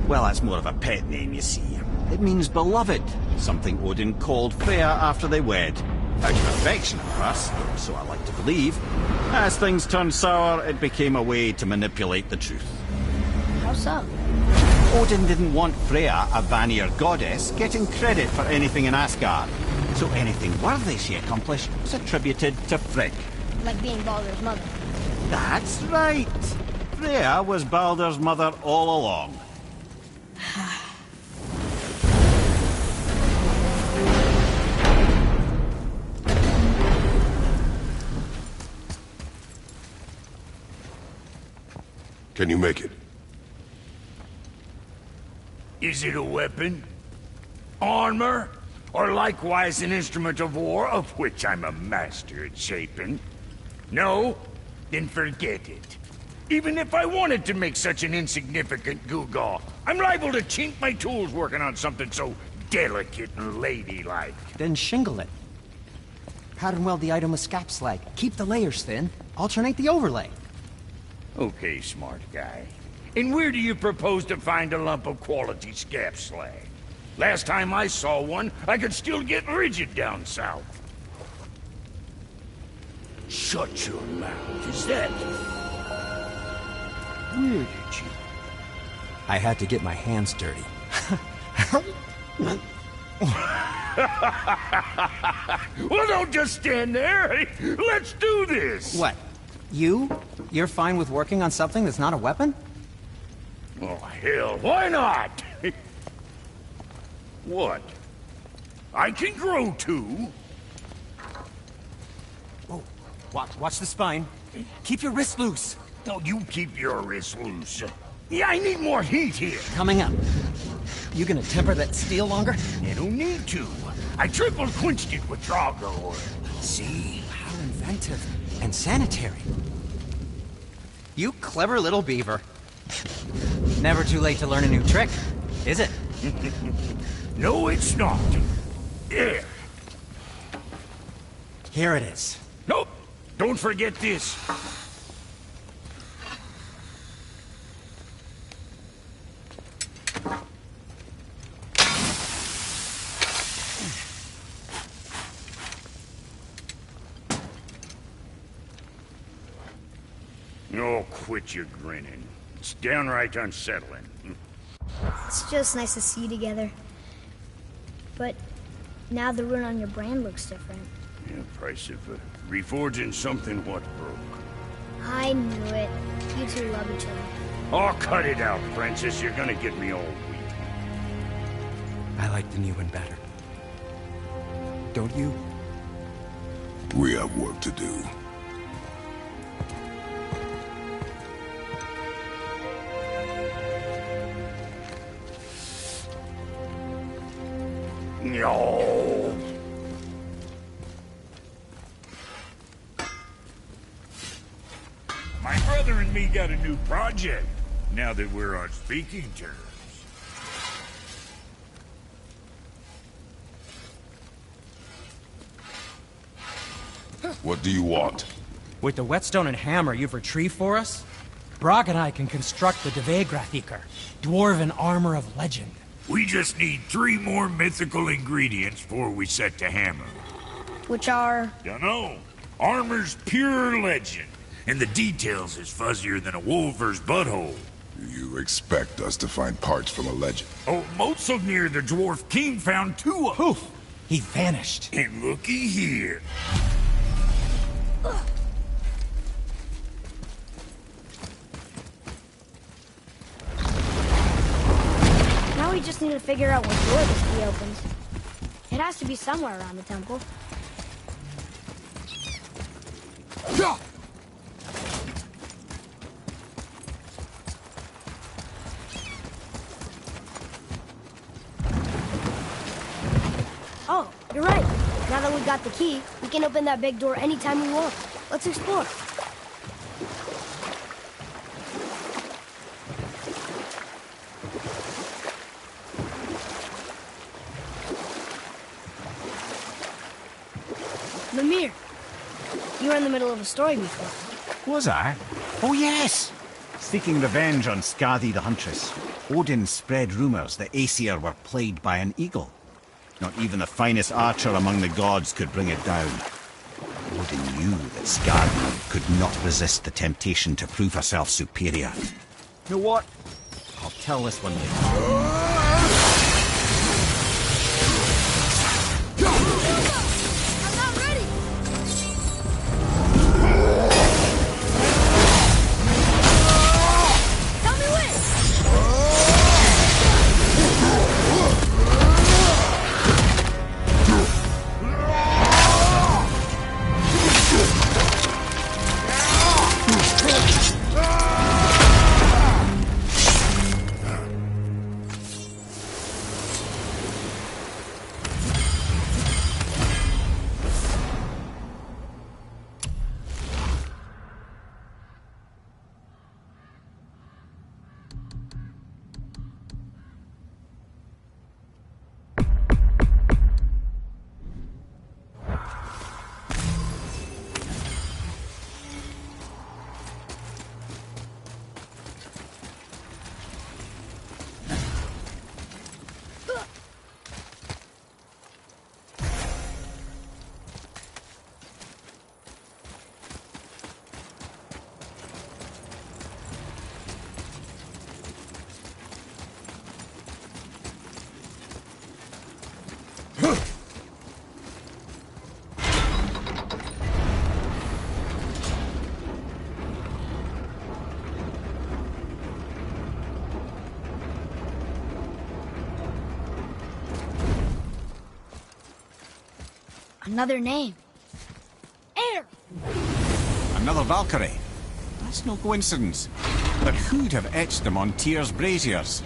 Well, that's more of a pet name, you see. It means beloved, something Odin called Freya after they wed. Out of affection, of course, so I like to believe. As things turned sour, it became a way to manipulate the truth. How so? Odin didn't want Freya, a Vanir goddess, getting credit for anything in Asgard. So anything worthy she accomplished was attributed to Frigg. Like being Baldur's mother. That's right. Freya was Baldur's mother all along. Can you make it? Is it a weapon? Armor? Or likewise an instrument of war, of which I'm a master at shaping? No? Then forget it. Even if I wanted to make such an insignificant gewgaw, I'm liable to chink my tools working on something so delicate and ladylike. Then shingle it. Pattern weld the item with scap slag. Keep the layers thin. Alternate the overlay. Okay, smart guy. And where do you propose to find a lump of quality scap slag? Last time I saw one, I could still get rigid down south. Shut your mouth, is that... Where did you... I had to get my hands dirty. Well, don't just stand there. Let's do this. What? You're fine with working on something that's not a weapon? Oh, hell, why not? What? I can grow too. Oh, watch the spine. Keep your wrist loose. No, you keep your wrist loose. Yeah, I need more heat here. Coming up. You gonna temper that steel longer? You don't need to. I triple quenched it with Drago oil. See? How inventive. And sanitary. You clever little beaver. Never too late to learn a new trick, is it? No, it's not. There. Here it is. Nope. Don't forget this. Oh, quit your grinning. It's downright unsettling. It's just nice to see you together. But now the rune on your brain looks different. Yeah, price of reforging something what broke. I knew it. You two love each other. Oh, cut it out, Francis. You're gonna get me all weak. I like the new one better. Don't you? We have work to do. No. My brother and me got a new project, now that we're on speaking terms. What do you want? With the whetstone and hammer you've retrieved for us, Brog and I can construct the Devegrathikar, dwarven armor of legend. We just need 3 more mythical ingredients before we set to hammer. Which are... Dunno. Armor's pure legend, and the details is fuzzier than a wolver's butthole. You expect us to find parts from a legend? Oh, Motsognir the Dwarf King found 2 of them. Poof! He vanished. And looky here. Now we just need to figure out what door this key opens. It has to be somewhere around the temple. Oh, you're right. Now that we've got the key, we can open that big door anytime we want. Let's explore. Mimir, you were in the middle of a story before. Was I? Oh, yes! Seeking revenge on Skadi the Huntress, Odin spread rumors that Aesir were plagued by an eagle. Not even the finest archer among the gods could bring it down. Odin knew that Skadi could not resist the temptation to prove herself superior. You know what? I'll tell this one later. Another name. Air! Another Valkyrie. That's no coincidence. But who'd have etched them on Tyr's braziers?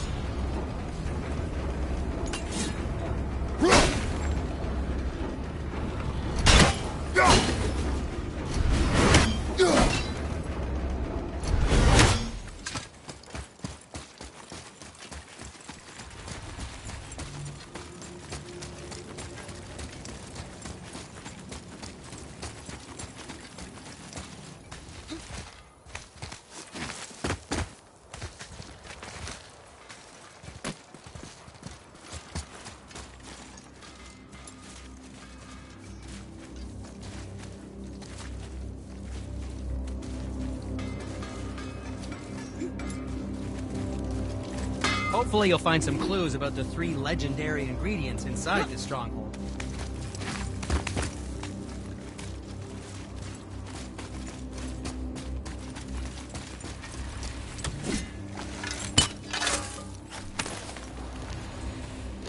Hopefully you'll find some clues about the 3 legendary ingredients inside this stronghold.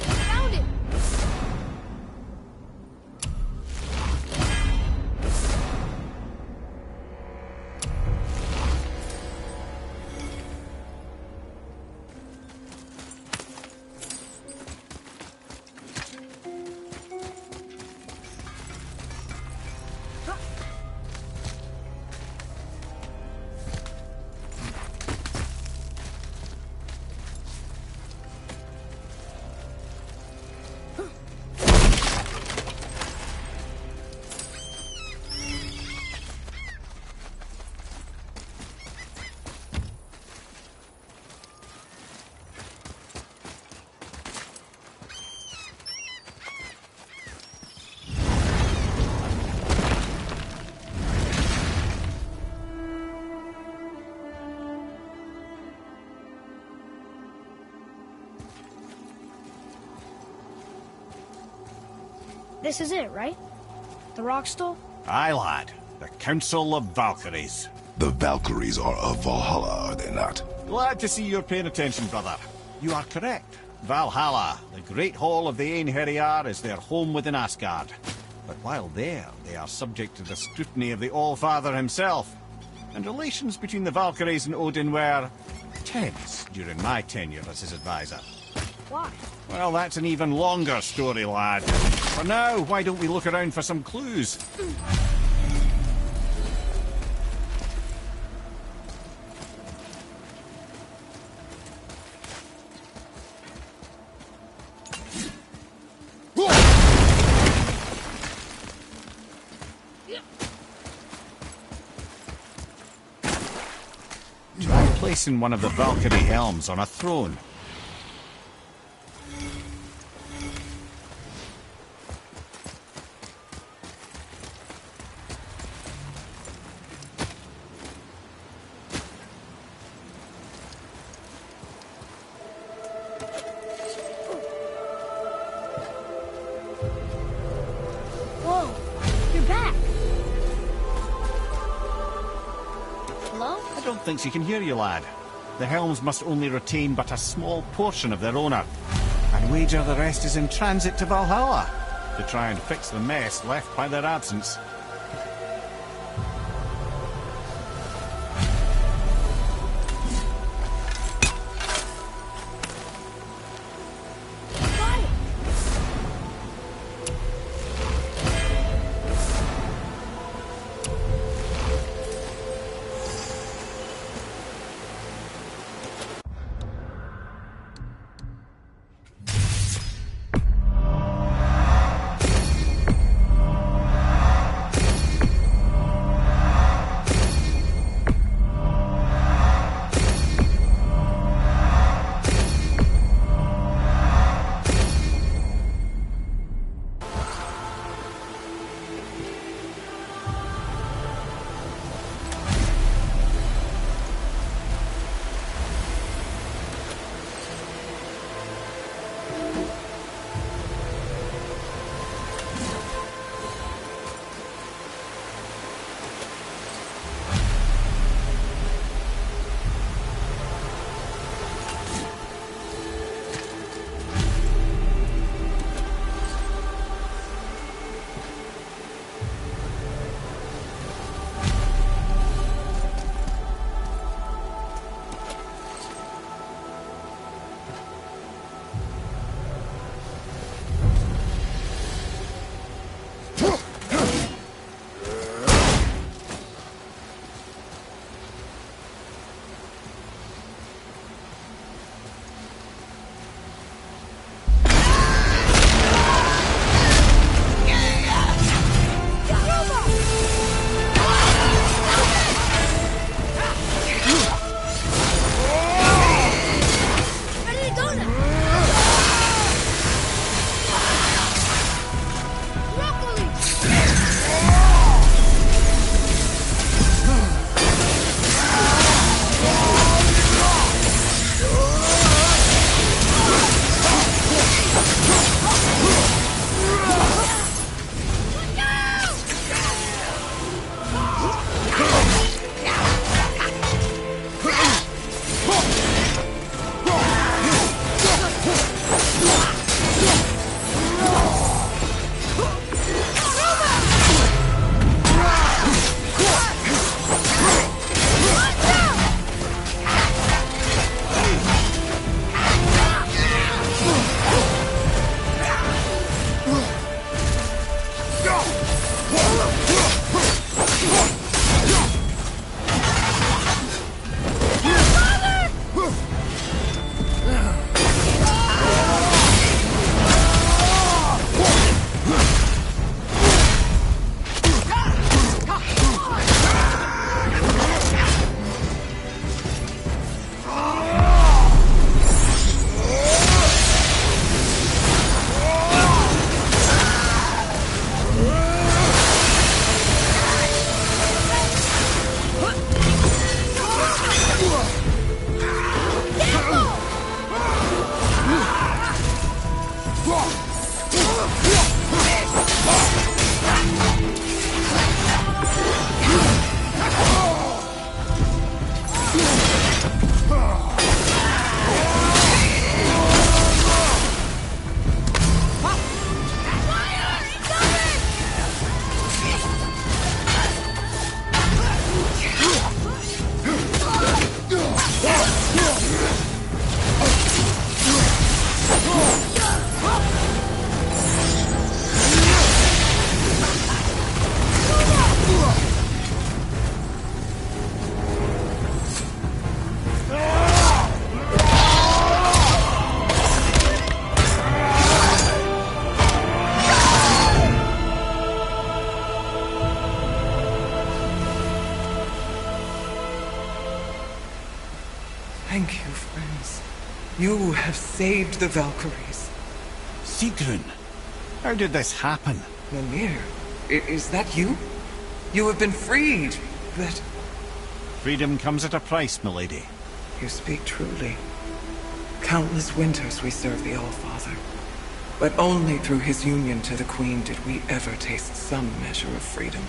Found it! This is it, right? The rock stool? Aye, lad. The Council of Valkyries. The Valkyries are of Valhalla, are they not? Glad to see you're paying attention, brother. You are correct. Valhalla, the great hall of the Einherjar, is their home within Asgard. But while there, they are subject to the scrutiny of the All-Father himself. And relations between the Valkyries and Odin were tense during my tenure as his advisor. Why? Well, that's an even longer story, lad. For now, why don't we look around for some clues? Try placing one of the Valkyrie helms on a throne. Whoa, you're back. Hello? I don't think she can hear you, lad. The helms must only retain but a small portion of their owner. And wager the rest is in transit to Valhalla to try and fix the mess left by their absence. Thank you, friends. You have saved the Valkyries. Sigrun, how did this happen? Mimir, is that you? You have been freed, but... Freedom comes at a price, milady. You speak truly. Countless winters we served the All-Father. But only through his union to the Queen did we ever taste some measure of freedom.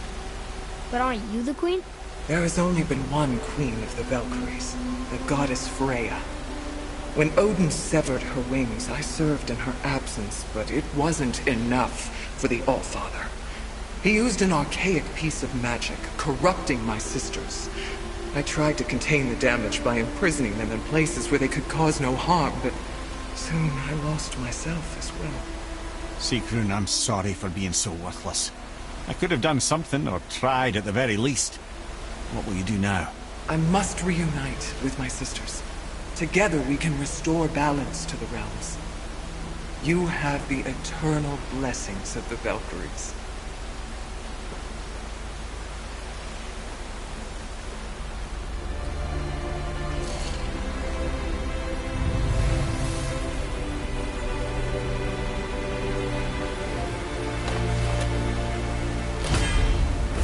But aren't you the queen? There has only been one Queen of the Valkyries, the goddess Freya. When Odin severed her wings, I served in her absence, but it wasn't enough for the All-Father. He used an archaic piece of magic, corrupting my sisters. I tried to contain the damage by imprisoning them in places where they could cause no harm, but soon I lost myself as well. Sigrun, I'm sorry for being so worthless. I could have done something, or tried at the very least. What will you do now? I must reunite with my sisters. Together we can restore balance to the realms. You have the eternal blessings of the Valkyries.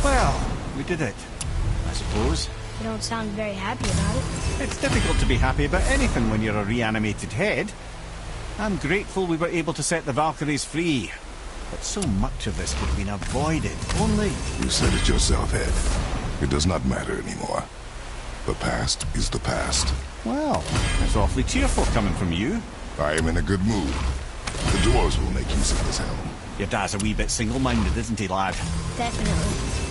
Well, we did it, I suppose. You don't sound very happy about it. It's difficult to be happy about anything when you're a reanimated head. I'm grateful we were able to set the Valkyries free. But so much of this could have been avoided, only... You said it yourself, Ed. It does not matter anymore. The past is the past. Well, that's awfully cheerful coming from you. I am in a good mood. The dwarves will make use of this helm. Your dad's a wee bit single-minded, isn't he, lad? Definitely.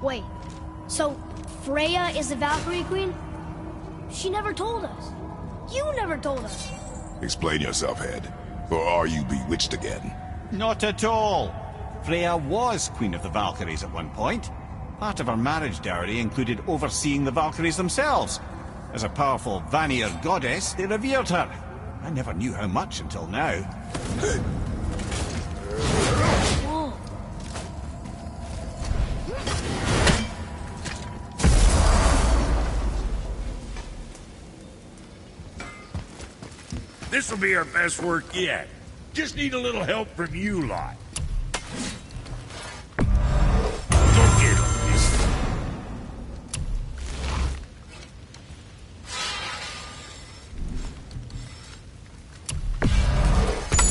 Wait, so Freya is the Valkyrie Queen? She never told us. You never told us. Explain yourself, Ed. Or are you bewitched again? Not at all. Freya was Queen of the Valkyries at one point. Part of her marriage dowry included overseeing the Valkyries themselves. As a powerful Vanir goddess, they revered her. I never knew how much until now. Whoa. This'll be our best work yet. Just need a little help from you lot. Don't get on this.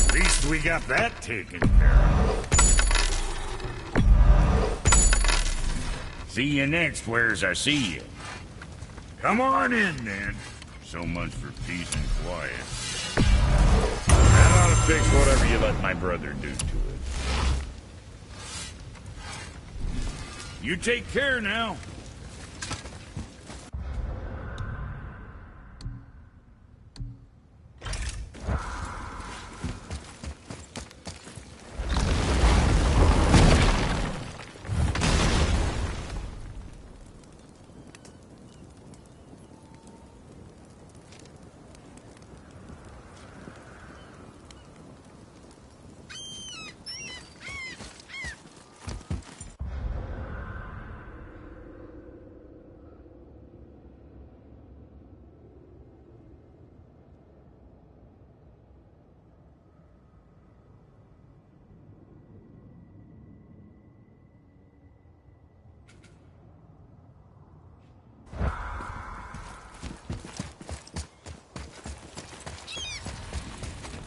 At least we got that taken care of. See you next, where's I see you. Come on in, then. So much for peace and quiet. That ought to fix whatever you let my brother do to it. You take care now.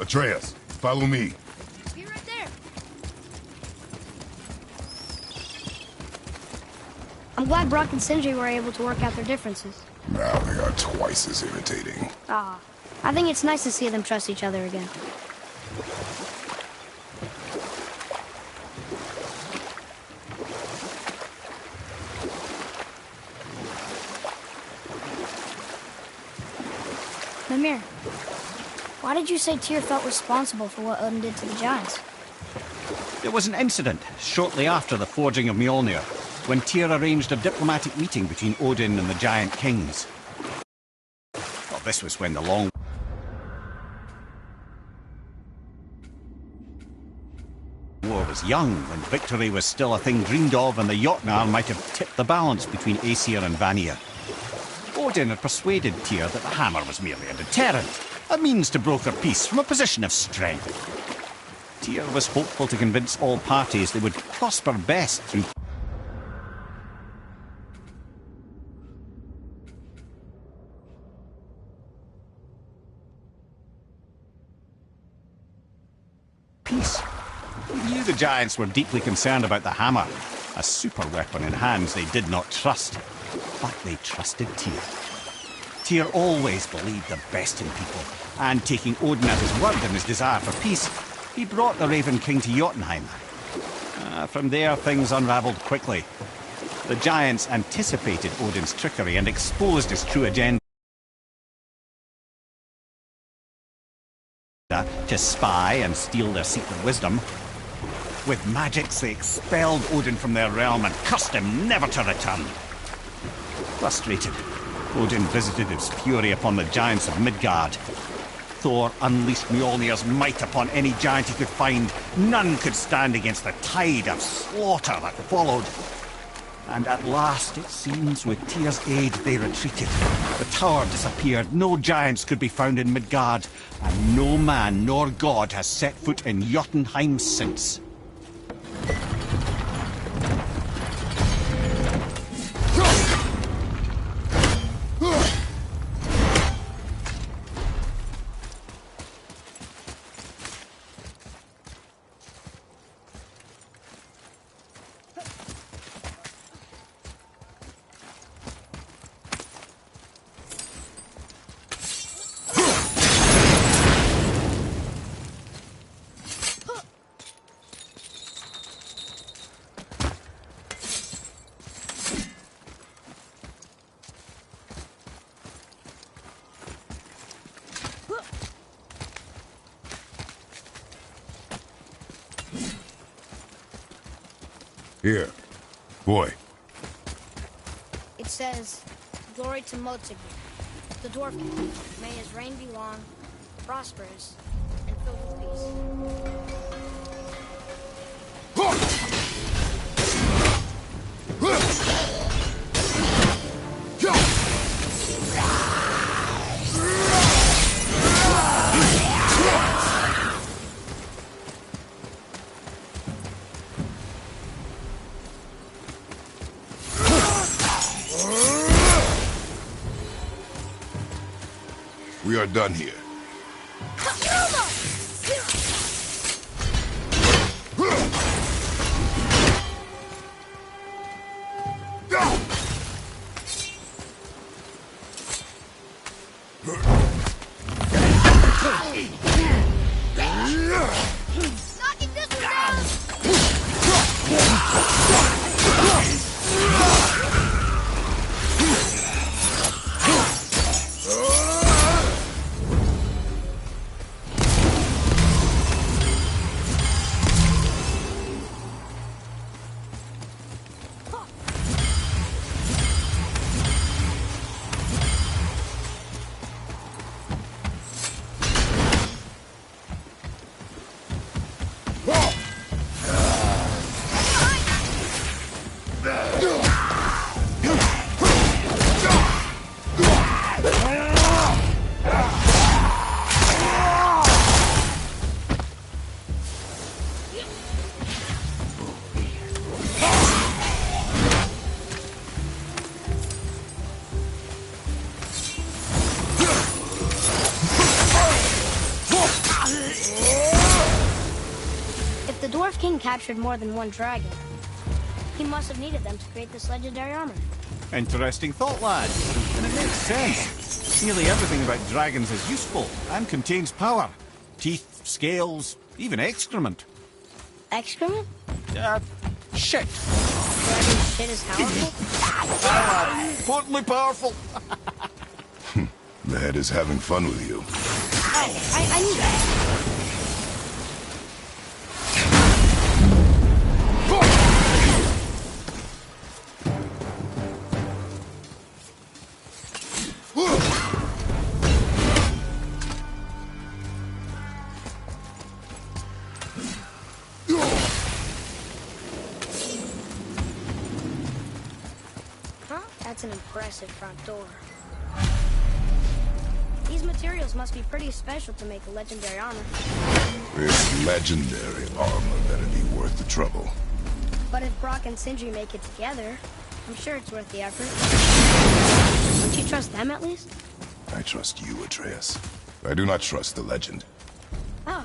Atreus, follow me. Be right there. I'm glad Brock and Sindri were able to work out their differences. Now they are twice as irritating. Ah, I think it's nice to see them trust each other again. Mimir, why did you say Tyr felt responsible for what Odin did to the giants? There was an incident shortly after the forging of Mjolnir, when Tyr arranged a diplomatic meeting between Odin and the giant kings. Well, this was when the Long War was young, when victory was still a thing dreamed of, and the Jotnar might have tipped the balance between Aesir and Vanir. Odin had persuaded Tyr that the hammer was merely a deterrent, a means to broker peace from a position of strength. Tyr was hopeful to convince all parties they would prosper best through peace. He knew the giants were deeply concerned about the hammer, a super weapon in hands they did not trust. But they trusted Tyr. Tyr always believed the best in people, and taking Odin at his word and his desire for peace, he brought the Raven King to Jotunheim. From there, things unravelled quickly. The giants anticipated Odin's trickery and exposed his true agenda to spy and steal their secret wisdom. With magics, they expelled Odin from their realm and cursed him never to return. Frustrated, Odin visited his fury upon the giants of Midgard. Thor unleashed Mjolnir's might upon any giant he could find. None could stand against the tide of slaughter that followed. And at last, it seems, with Tyr's aid, they retreated. The tower disappeared, no giants could be found in Midgard, and no man nor god has set foot in Jotunheim since. Here. Boy. It says, "Glory to Motsigr, the Dwarf King. May his reign be long, prosperous, and filled with peace." We are done here. Knocking this one down! The Dwarf King captured more than one dragon. He must have needed them to create this legendary armor. Interesting thought, lad. And it makes sense. Nearly everything about dragons is useful and contains power. Teeth, scales, even excrement. Excrement? Shit. Dragon shit is powerful? Totally powerful. The head is having fun with you. Oh, I knew that. That's an impressive front door. These materials must be pretty special to make a legendary armor. This legendary armor better be worth the trouble. But if Brock and Sindri make it together, I'm sure it's worth the effort. Don't you trust them at least? I trust you, Atreus. I do not trust the legend. Oh.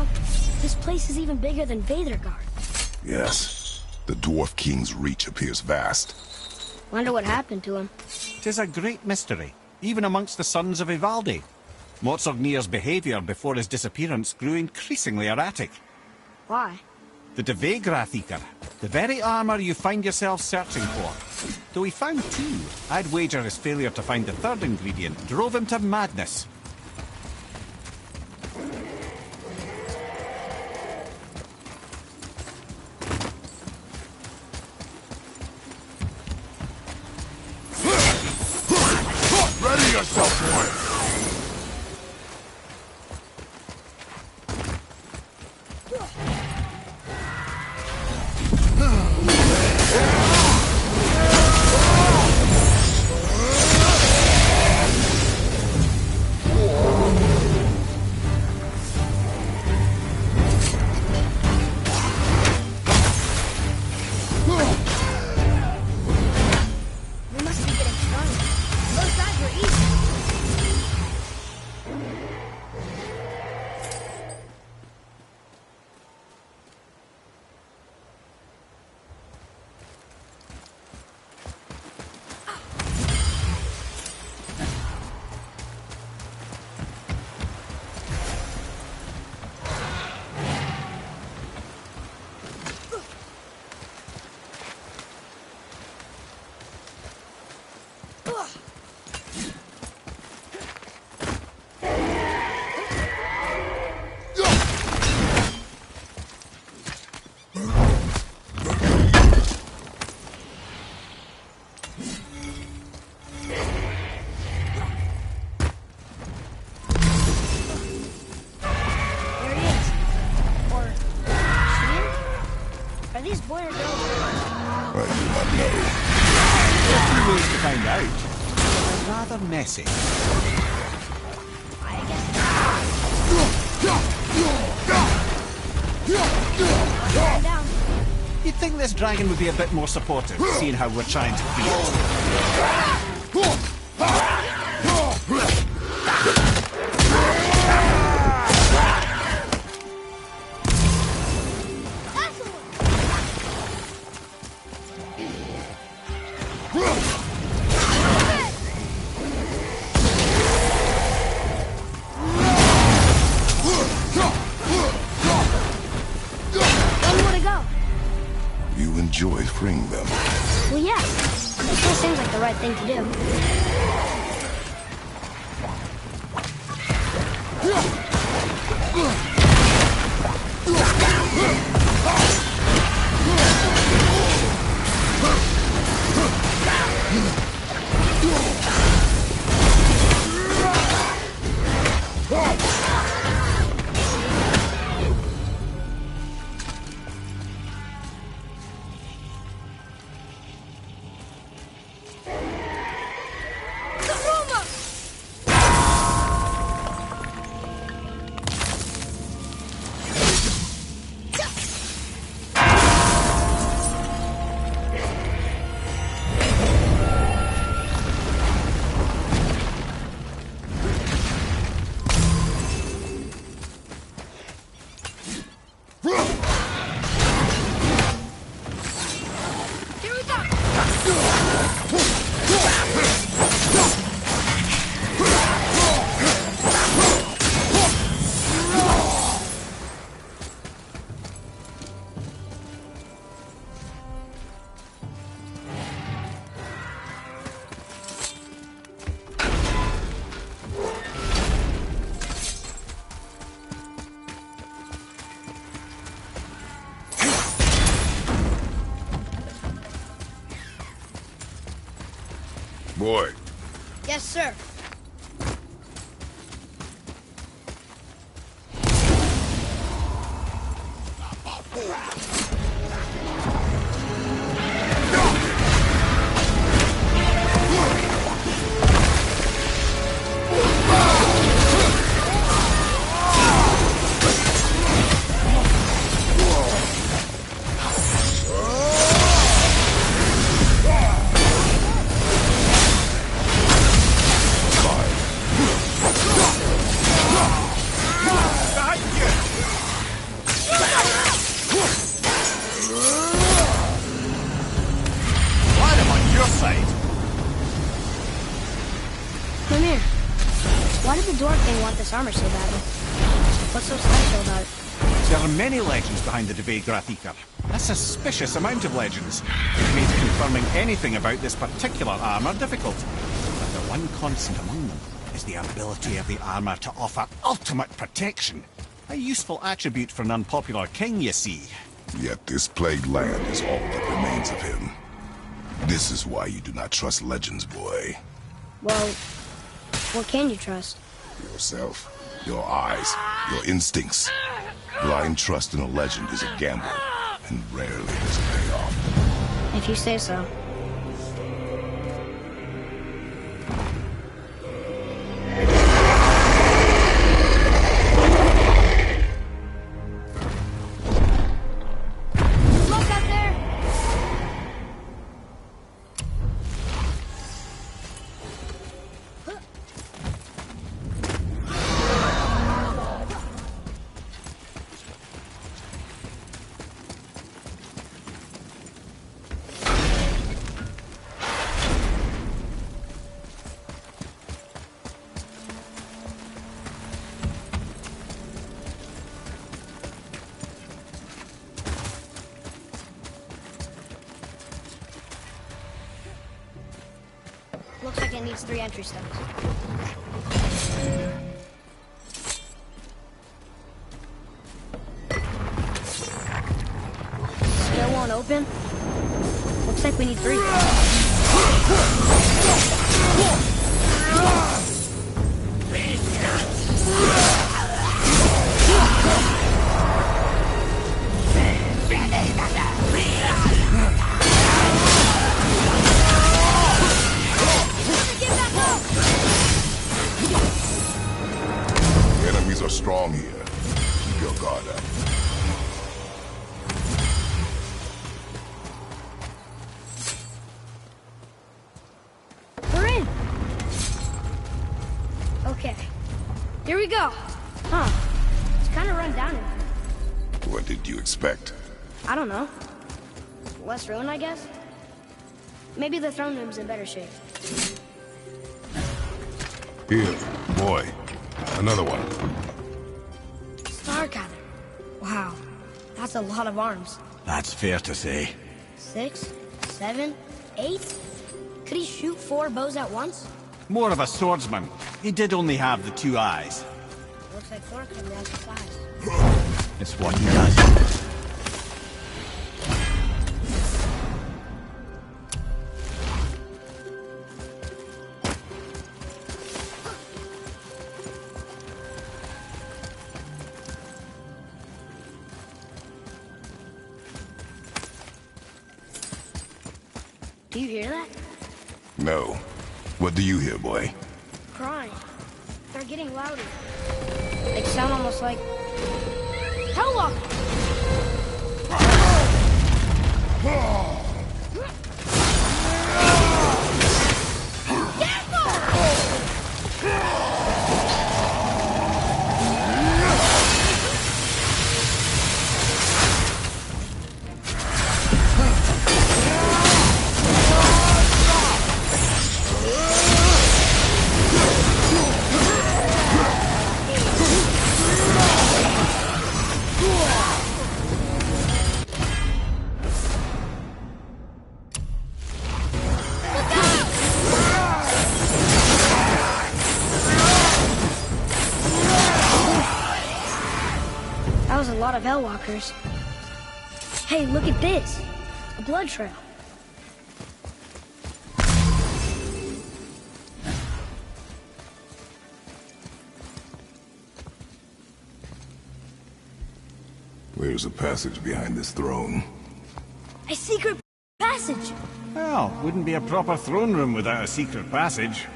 So, this place is even bigger than Vadergard. Yes. The Dwarf King's reach appears vast. Wonder what happened to him. 'Tis a great mystery, even amongst the sons of Ivaldi. Mozartnir's behaviour before his disappearance grew increasingly erratic. Why? The Devegrathikar, the very armour you find yourself searching for. Though he found two, I'd wager his failure to find the third ingredient drove him to madness. Ready yourself, boy! We must be getting stronger. Those guys were easy. There he is. Or she? Are these boy or girls? I do not know. There are two ways to find out. They're rather messy. I guess. Calm down. You'd think this dragon would be a bit more supportive, seeing how we're trying to free it. One more to go. You enjoy freeing them. Well, yeah. It still seems like the right thing to do. Here we go. Boy, Yes, sir. this armor so badly? What's so special about it? There are many legends behind the Debate Grathikar. A suspicious amount of legends, which made confirming anything about this particular armor difficult. But the one constant among them is the ability of the armor to offer ultimate protection. A useful attribute for an unpopular king, you see. Yet this plagued land is all that remains of him. This is why you do not trust legends, boy. Well, what can you trust? Yourself, your eyes, your instincts. Blind trust in a legend is a gamble, and rarely does it pay off. If you say so. Look out there! Looks like it needs 3 entry stones. Still won't open? Looks like we need 3. Enemies are strong here. Keep your guard up. We're in! Okay. Here we go. Huh. It's kind of run down in here. What did you expect? I don't know. Less ruin, I guess? Maybe the throne room's in better shape. Here, boy. Another one. Stargather. Wow. That's a lot of arms. That's fair to say. 6, 7, 8? Could he shoot 4 bows at once? More of a swordsman. He did only have the 2 eyes. Looks like Thor can round his size. It's what he does. Do you hear that? No. What do you hear, boy? Crying. They're getting louder. They sound almost like... Helllock! That was a lot of Hellwalkers. Hey, look at this. A blood trail. There's a passage behind this throne. A secret passage! Well, wouldn't be a proper throne room without a secret passage.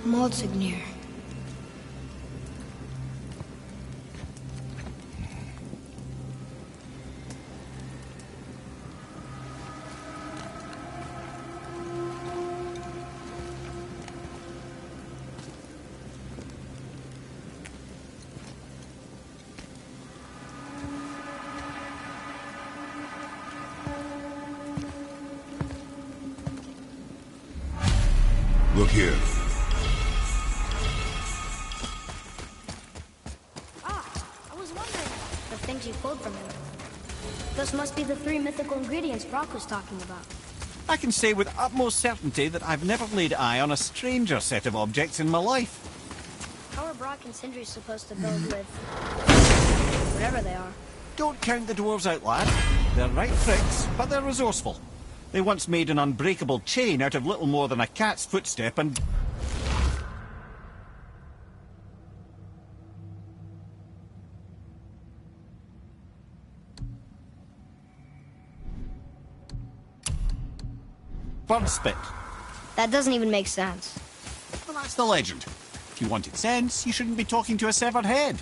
Moldsignir. here. I was wondering the things you pulled from him. Those must be the 3 mythical ingredients Brock was talking about. I can say with utmost certainty that I've never laid eye on a stranger set of objects in my life. How are Brock and Sindri supposed to build with... whatever they are? Don't count the dwarves out, lad. They're right pricks, but they're resourceful. They once made an unbreakable chain out of little more than a cat's footstep and... bird spit. That doesn't even make sense. Well, that's the legend. If you wanted sense, you shouldn't be talking to a severed head.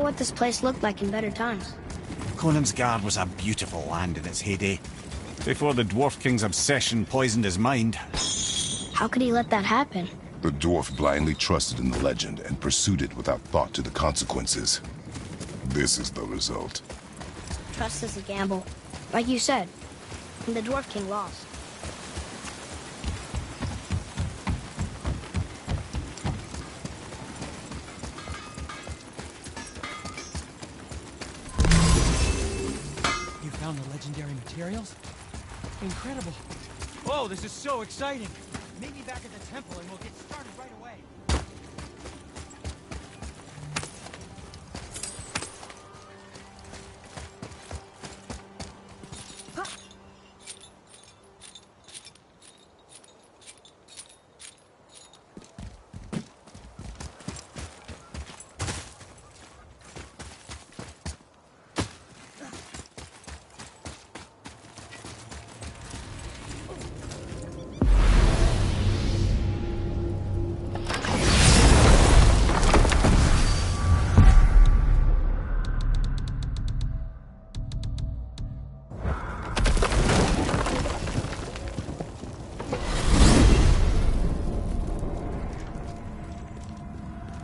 what this place looked like in better times. Conan's Guard was a beautiful land in its heyday, before the Dwarf King's obsession poisoned his mind. How could he let that happen? The dwarf blindly trusted in the legend and pursued it without thought to the consequences. This is the result. Trust is a gamble. Like you said, and the Dwarf King lost. Found the legendary materials? Incredible. Whoa, this is so exciting. Meet me back at the temple and we'll get started right away.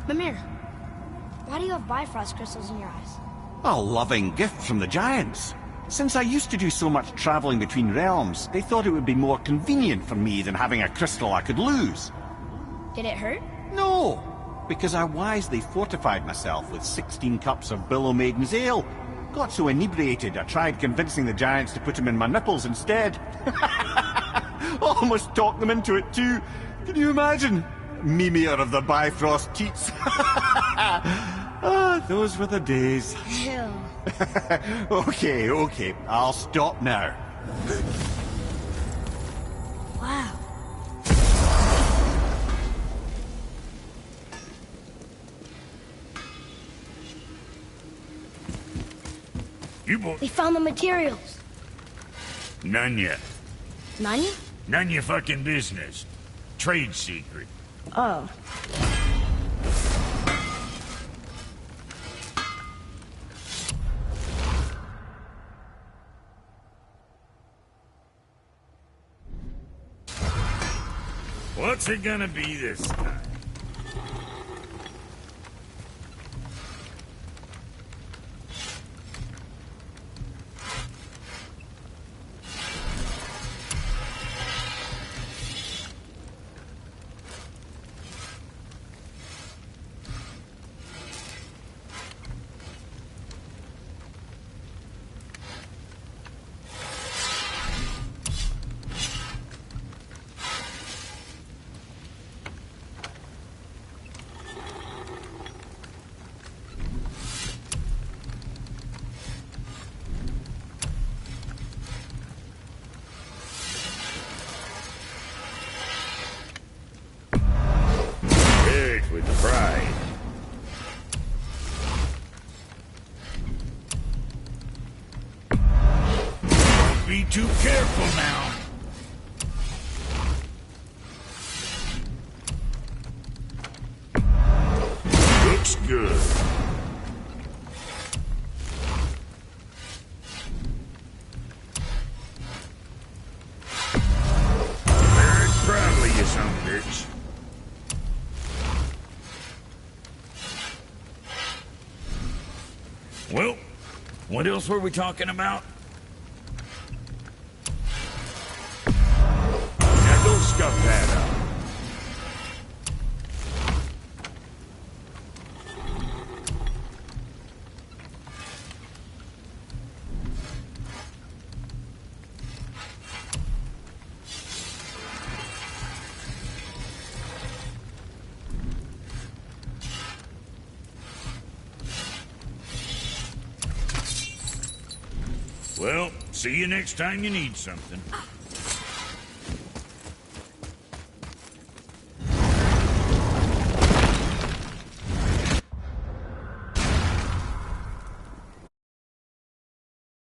Mimir, why do you have Bifrost crystals in your eyes? A loving gift from the Giants. Since I used to do so much traveling between realms, they thought it would be more convenient for me than having a crystal I could lose. Did it hurt? No, because I wisely fortified myself with 16 cups of Billow Maiden's Ale. Got so inebriated, I tried convincing the Giants to put him in my nipples instead. Almost talked them into it too. Can you imagine? Mimir of the Bifrost teats. Ah, those were the days. Ew. Okay, I'll stop now. Wow. You both... They found the materials. None yet. None? None your fucking business. Trade secret. Oh. What's it gonna be this time? With pride. Don't be too careful now. Looks good. Very proud of you, son of a bitch. Well, what else were we talking about? Now go scuff that up. Well, see you next time you need something.